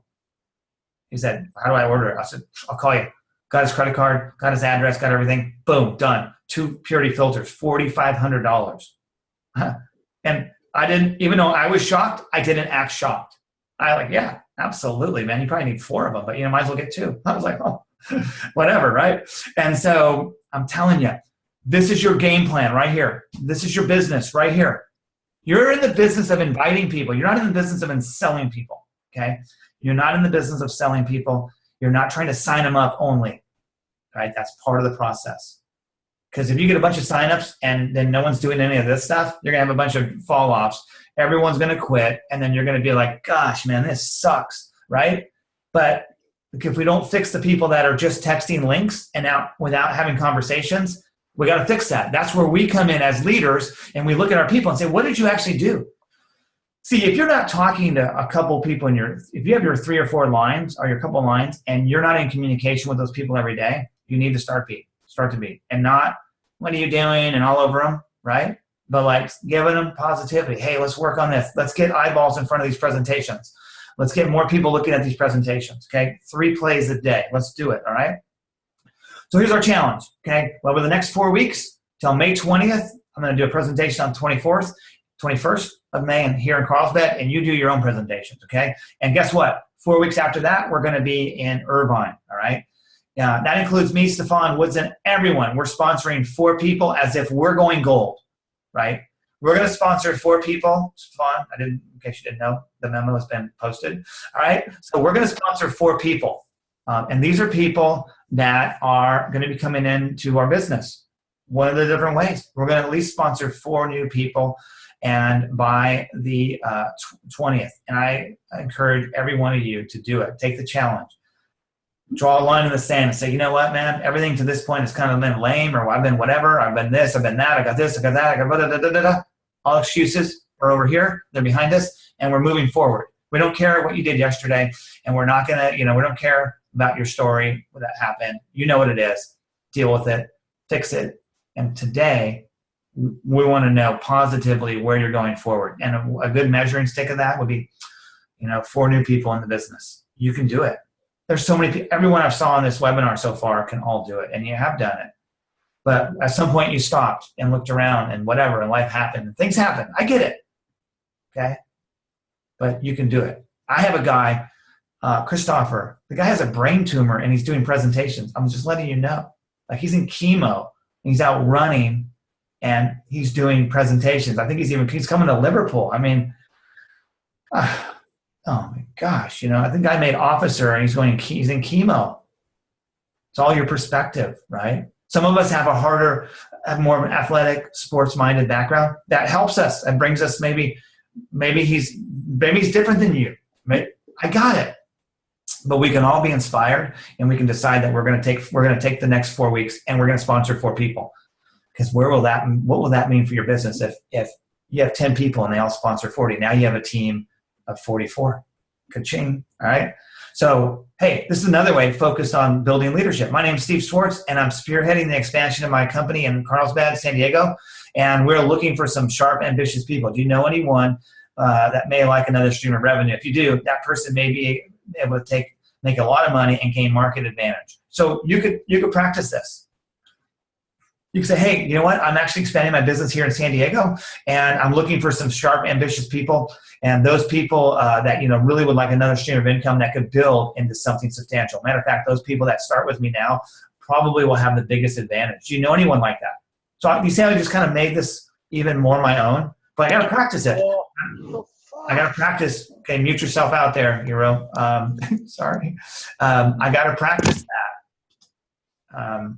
He said, how do I order it? I said, I'll call you. Got his credit card, got his address, got everything. Boom, done. 2 purity filters, $4,500. And I didn't, even though I was shocked, I didn't act shocked. Yeah, absolutely, man. You probably need 4 of them, but might as well get 2. I was like, oh, whatever, right? And so I'm telling you, this is your game plan right here. This is your business right here. You're in the business of inviting people. You're not in the business of selling people, okay? You're not in the business of selling people. You're not trying to sign them up only, right? That's part of the process. Because if you get a bunch of signups and then no one's doing any of this stuff, you're going to have a bunch of fall-offs. Everyone's going to quit, and then you're going to be like, gosh, man, this sucks, right? But if we don't fix the people that are just texting links and out without having conversations, we got to fix that. That's where we come in as leaders, and we look at our people and say, what did you actually do? See, if you're not talking to a couple people if you have your 3 or 4 lines or your couple lines and you're not in communication with those people every day, you need to start to be, and not, what are you doing? And all over them, right? but like giving them positivity. Hey, let's work on this. Let's get eyeballs in front of these presentations. Let's get more people looking at these presentations, okay? 3 plays a day. Let's do it, all right? So here's our challenge, okay? Well, over the next 4 weeks, till May 20th, I'm going to do a presentation on 21st of May and here in Carlsbad, and you do your own presentations, okay? And guess what? 4 weeks after that, we're going to be in Irvine, all right? That includes me, Stefan, Woods, and everyone. We're sponsoring 4 people as if we're going gold, right? We're going to sponsor 4 people. Stefan, in case you didn't know, the memo has been posted. All right. So we're going to sponsor 4 people. And these are people that are going to be coming into our business. One of the different ways. We're going to at least sponsor 4 new people and by the 20th. And I encourage every one of you to do it. Take the challenge. Draw a line in the sand and say, you know what, man, everything to this point has kind of been lame, or I've been whatever, I've been this, I've been that, I got this, I got that, I got da-da-da-da-da. All excuses are over here, they're behind us, and we're moving forward. We don't care what you did yesterday, and we're not gonna, we don't care about your story, what that happened. You know what it is. Deal with it, fix it, and today, we want to know positively where you're going forward. And a good measuring stick of that would be, 4 new people in the business. You can do it. There's so many people, everyone I saw on this webinar so far can all do it, and you have done it. But at some point you stopped and looked around and whatever, and life happened, and things happen. I get it, okay? But you can do it. I have a guy, Christopher, the guy has a brain tumor and he's doing presentations. I'm just letting you know. Like, he's in chemo, and he's out running, and he's doing presentations. I think he's coming to Liverpool. I mean, oh my gosh, I think I made officer and he's in chemo. It's all your perspective, right? Some of us have more of an athletic, sports-minded background. That helps us and brings us maybe he's different than you. I got it. But we can all be inspired, and we can decide that we're going to take the next 4 weeks and we're going to sponsor 4 people. Because what will that mean for your business if you have 10 people and they all sponsor 40? Now you have a team of 44. Ka-ching. All right. So, hey, this is another way focused on building leadership. My name is Steve Swartz, and I'm spearheading the expansion of my company in Carlsbad, San Diego. And we're looking for some sharp, ambitious people. Do you know anyone that may like another stream of revenue? If you do, that person may be able to make a lot of money and gain market advantage. So you could practice this. You can say, hey, you know what? I'm actually expanding my business here in San Diego, and I'm looking for some sharp, ambitious people. And those people that really would like another stream of income that could build into something substantial. Matter of fact, those people that start with me now probably will have the biggest advantage. Do you know anyone like that? So you see how I just kind of made this even more my own? But I got to practice it. I got to practice. Okay, mute yourself out there, hero. Sorry. I got to practice that.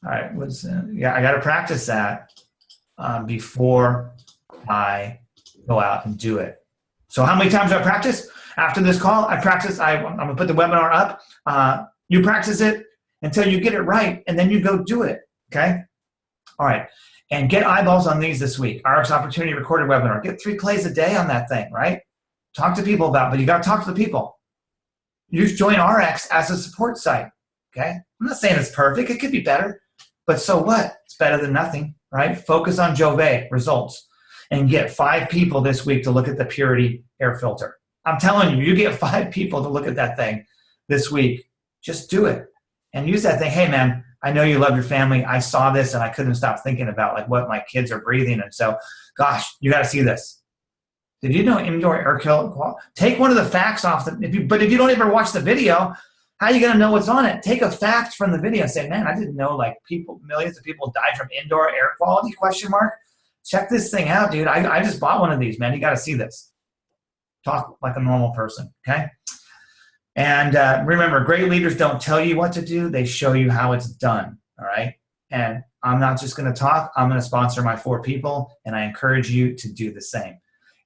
All right, I got to practice that before I go out and do it. So how many times do I practice? After this call, I practice. I'm going to put the webinar up. You practice it until you get it right, and then you go do it, okay? All right, and get eyeballs on these this week. RX Opportunity Recorded Webinar. Get 3 plays a day on that thing, right? Talk to people about it, but you got to talk to the people. Use Join RX as a support site, okay? I'm not saying it's perfect. It could be better. But so what? It's better than nothing, right? Focus on Jove results and get 5 people this week to look at the Purity air filter. I'm telling you, you get 5 people to look at that thing this week. Just do it and use that thing. Hey, man, I know you love your family. I saw this and I couldn't stop thinking about like what my kids are breathing. And so, gosh, you got to see this. Did you know indoor air quality? Take one of the facts off. But if you don't ever watch the video, how are you going to know what's on it? Take a fact from the video and say, man, I didn't know millions of people died from indoor air quality, ? Check this thing out, dude. I just bought one of these, man. You got to see this. Talk like a normal person, okay? And remember, great leaders don't tell you what to do. They show you how it's done, all right? And I'm not just going to talk. I'm going to sponsor my 4 people, and I encourage you to do the same.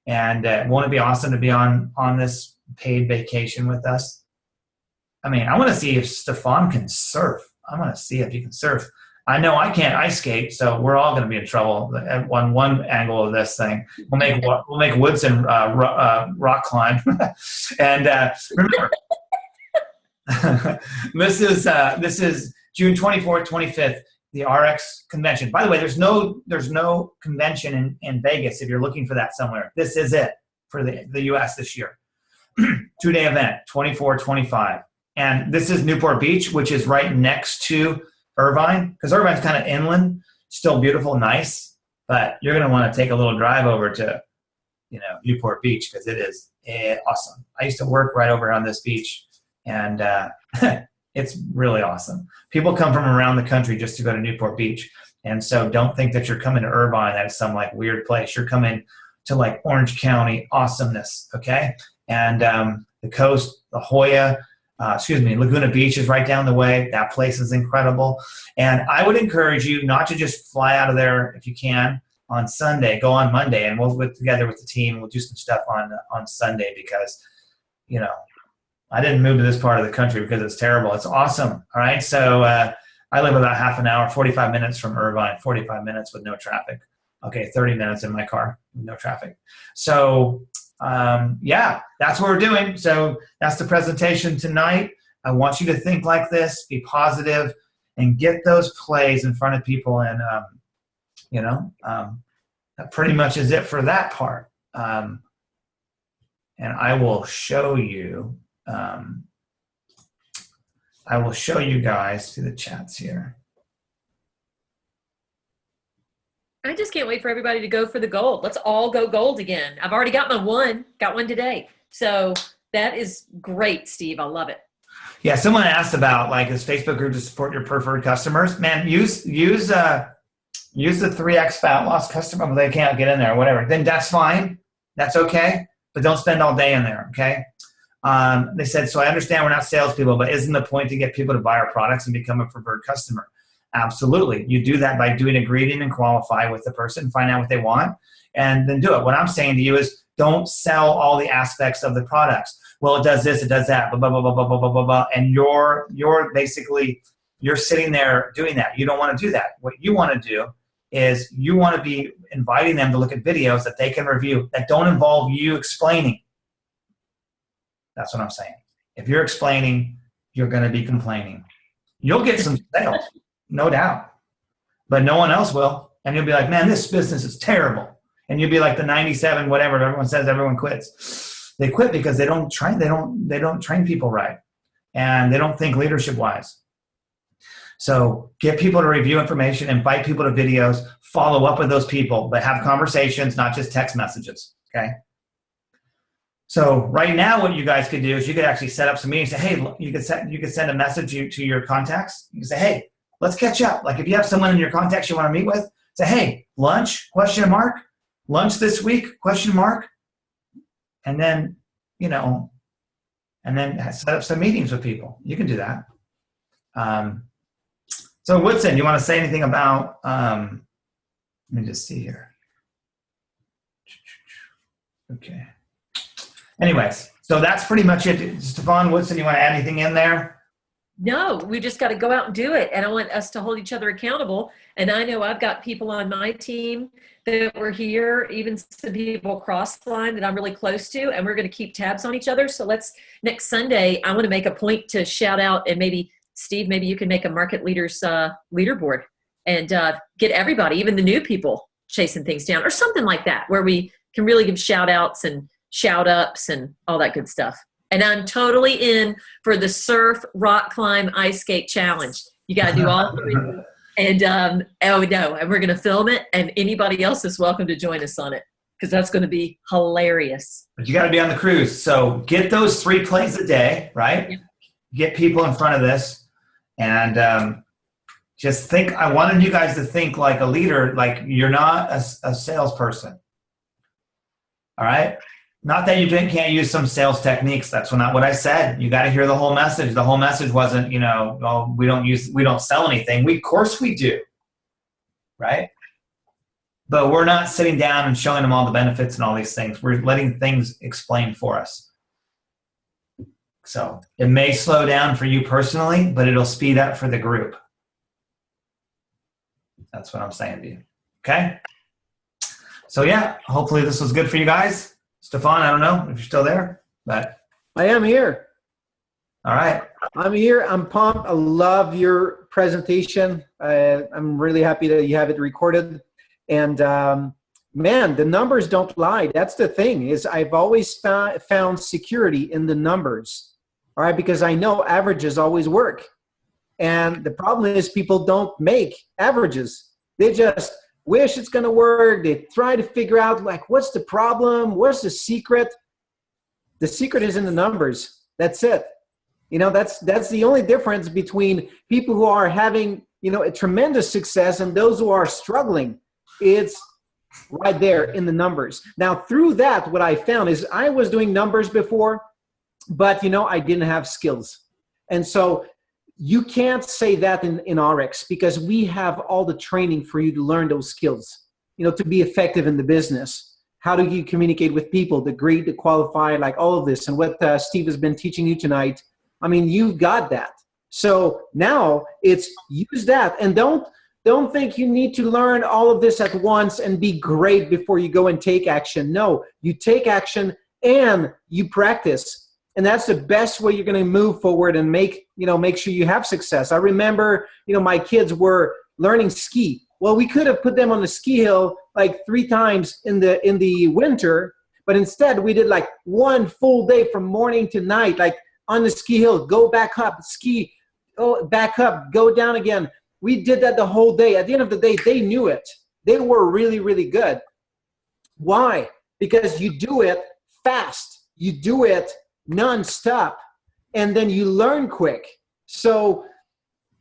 And won't it be awesome to be on this paid vacation with us? I mean, I want to see if Stefan can surf. I want to see if he can surf. I know I can't ice skate, so we're all going to be in trouble on one angle of this thing. We'll make Woodson rock climb. And remember, this is June 24th, 25th the RX convention. By the way, there's no convention in Vegas if you're looking for that somewhere. This is it for the US this year. 2-day event, 24, 25. And this is Newport Beach, which is right next to Irvine, because Irvine's kind of inland, still beautiful, nice, but you're going to want to take a little drive over to, Newport Beach, because it is awesome. I used to work right over on this beach, and it's really awesome. People come from around the country just to go to Newport Beach, and so don't think that you're coming to Irvine, that's some like weird place. You're coming to like Orange County awesomeness, okay? And the coast, La Jolla, Laguna Beach is right down the way. That place is incredible. And I would encourage you not to just fly out of there if you can on Sunday. Go on Monday, and we'll get together with the team. We'll do some stuff on Sunday because, I didn't move to this part of the country because it's terrible. It's awesome. All right. So I live about half an hour, 45 minutes from Irvine, 45 minutes with no traffic. Okay, 30 minutes in my car with no traffic. So that's what we're doing. So that's the presentation tonight. I want you to think like this, be positive, and get those plays in front of people. And, that pretty much is it for that part. And I will show you, guys through the chats here. I just can't wait for everybody to go for the gold. Let's all go gold again. I've already got got one today. So that is great, Steve. I love it. Yeah, someone asked about this Facebook group to support your preferred customers. Man, use the 3X fat loss customer, but they can't get in there or whatever. Then that's fine. That's okay. But don't spend all day in there, okay? They said, so I understand we're not salespeople, but isn't the point to get people to buy our products and become a preferred customer? Absolutely. You do that by doing a greeting and qualify with the person, find out what they want, and then do it. What I'm saying to you is don't sell all the aspects of the products. Well, it does this, it does that, blah, blah, blah, blah, blah, blah, blah, blah. And you're basically, you're sitting there doing that. You don't want to do that. What you want to do is you want to be inviting them to look at videos that they can review that don't involve you explaining. That's what I'm saying. If you're explaining, you're going to be complaining. You'll get some sales, no doubt, but no one else will. And you'll be like, man, this business is terrible. And you'll be like the 97, whatever. Everyone says everyone quits. They quit because they don't train. They don't train people right, and they don't think leadership wise. So get people to review information, invite people to videos, follow up with those people, but have conversations, not just text messages. Okay. So right now, what you guys could do is you could actually set up some meetings. Say, hey, you could send a message to your contacts. You can say, hey, let's catch up. Like if you have someone in your contacts you want to meet with, say, hey, lunch, ? Lunch this week, ? And then, set up some meetings with people. You can do that. So Woodson, you want to say anything about, let me just see here. Okay. Anyways, so that's pretty much it. Stefan, Woodson, you want to add anything in there? No, we just got to go out and do it. And I want us to hold each other accountable. And I know I've got people on my team that were here, even some people cross the line that I'm really close to, and we're going to keep tabs on each other. So next Sunday, I want to make a point to shout out, and maybe Steve, maybe you can make a market leaders leaderboard and get everybody, even the new people, chasing things down or something like that, where we can really give shout outs and shout ups and all that good stuff. And I'm totally in for the surf, rock climb, ice skate challenge. You got to do all three. And and we're going to film it, and anybody else is welcome to join us on it because that's going to be hilarious. But you got to be on the cruise. So get those 3 plays a day, right? Yeah. Get people in front of this. And just think, I wanted you guys to think like a leader, like you're not a salesperson. All right? Not that you can't use some sales techniques. That's not what I said. You got to hear the whole message. The whole message wasn't, well, we don't sell anything. Of course we do. Right? But we're not sitting down and showing them all the benefits and all these things. We're letting things explain for us. So it may slow down for you personally, but it'll speed up for the group. That's what I'm saying to you. Okay? So yeah, hopefully this was good for you guys. Stefan, I don't know if you're still there, but I am here. All right. I'm here. I'm pumped. I love your presentation. I'm really happy that you have it recorded. And man, the numbers don't lie. That's the thing, is I've always found security in the numbers, all right? Because I know averages always work. And the problem is people don't make averages. They just wish it's going to work. They try to figure out, like, what's the problem? What's the secret? The secret is in the numbers. That's it. You know, that's the only difference between people who are having, you know, a tremendous success and those who are struggling. It's right there in the numbers. Now, through that, what I found is I was doing numbers before, but, you know, I didn't have skills. And so you can't say that in RX, because we have all the training for you to learn those skills, you know, to be effective in the business. How do you communicate with people, the great, the qualified, like all of this, and what Steve has been teaching you tonight. I mean, you've got that. So now it's use that, and don't think you need to learn all of this at once and be great before you go and take action. No, you take action and you practice. And that's the best way you're going to move forward and make sure you have success. I remember, you know, my kids were learning ski. Well, we could have put them on the ski hill like 3 times in the winter, but instead we did like 1 full day from morning to night, like on the ski hill, go back up, ski, oh, back up, go down again. We did that the whole day. At the end of the day, they knew it. They were really, really good. Why? Because you do it fast. You do it nonstop, and then you learn quick. So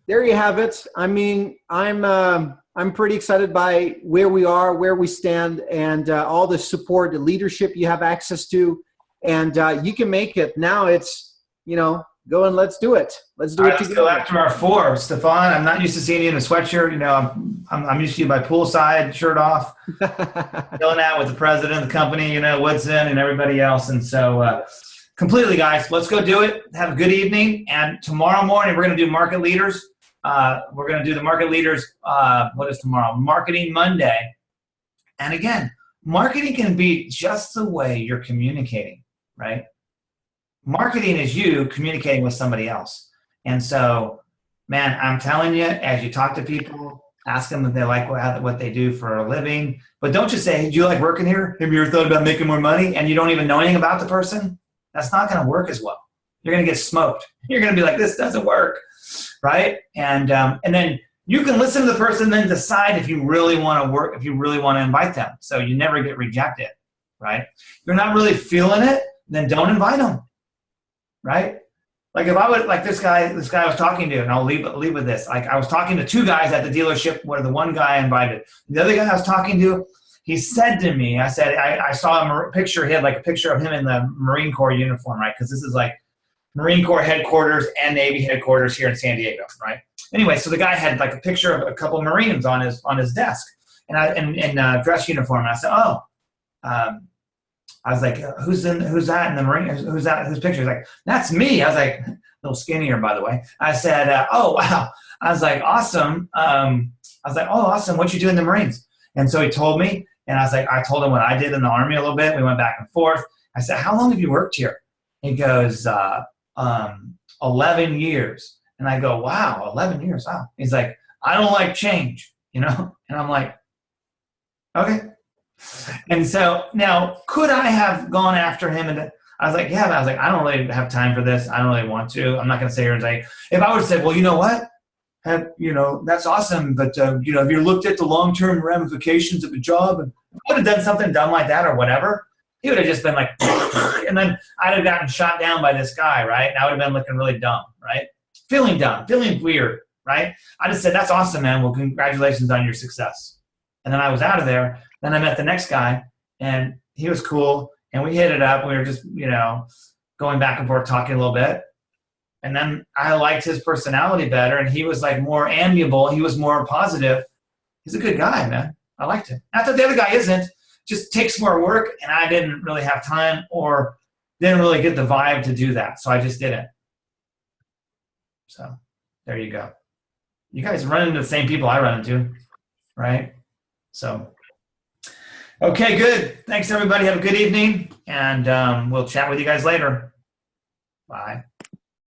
there you have it. I mean, I'm pretty excited by where we are, where we stand, and all the support, the leadership you have access to, and you can make it. Now it's, you know, go and let's do it. Let's do it together. Let's go after our 4. Stefan, I'm not used to seeing you in a sweatshirt. You know, I'm used to you by poolside, shirt off, chilling out with the president of the company, you know, Woodson and everybody else. And so completely, guys, let's go do it. Have a good evening. And tomorrow morning, we're going to do market leaders. We're going to do the market leaders. What is tomorrow? Marketing Monday. And again, marketing can be just the way you're communicating, right? Marketing is you communicating with somebody else. And so, man, I'm telling you, as you talk to people, ask them if they like what they do for a living. But don't just say, hey, do you like working here? Have you ever thought about making more money? And you don't even know anything about the person? That's not going to work as well. You're going to get smoked. You're going to be like, this doesn't work, right? And then you can listen to the person, then decide if you really want to work, if you really want to invite them. So you never get rejected, right? If you're not really feeling it, then don't invite them. Right? Like if I would, like this guy I was talking to, and I'll leave with this. Like I was talking to 2 guys at the dealership where the one guy I invited. The other guy I was talking to, he said to me, I saw a picture, he had like a picture of him in the Marine Corps uniform, right? Because this is like Marine Corps headquarters and Navy headquarters here in San Diego, right? Anyway, so the guy had like a picture of a couple of Marines on his desk, and in dress uniform. And I said, I was like, who's that in the Marine? Who's that? Whose picture? He's like, that's me. I was like, a little skinnier, by the way. I said, oh, wow. I was like, awesome. I was like, oh, awesome. What you do in the Marines? And so he told me, and I was like, I told him what I did in the Army a little bit. We went back and forth. I said, how long have you worked here? He goes, 11 years. And I go, wow, 11 years. Wow. He's like, I don't like change, you know? And I'm like, okay. And so now, could I have gone after him? And I was like, yeah, but I was like, I don't really have time for this. I don't really want to. I'm not going to sit here and say, if I would have said, well, you know what? That's awesome. But, have you looked at the long-term ramifications of the job? And I would have done something dumb like that or whatever. He would have just been like, and then I'd have gotten shot down by this guy, right? And I would have been looking really dumb, right? Feeling dumb, feeling weird, right? I just said, that's awesome, man. Well, congratulations on your success. And then I was out of there. Then I met the next guy, and he was cool, and we hit it up. We were just, going back and forth, talking a little bit. And then I liked his personality better, and he was like more amiable. He was more positive. He's a good guy, man. I liked him. Not that the other guy isn't. Just takes more work, and I didn't really have time or didn't really get the vibe to do that. So I just didn't. So there you go. You guys run into the same people I run into, right? So. Okay, good. Thanks, everybody. Have a good evening, and we'll chat with you guys later. Bye.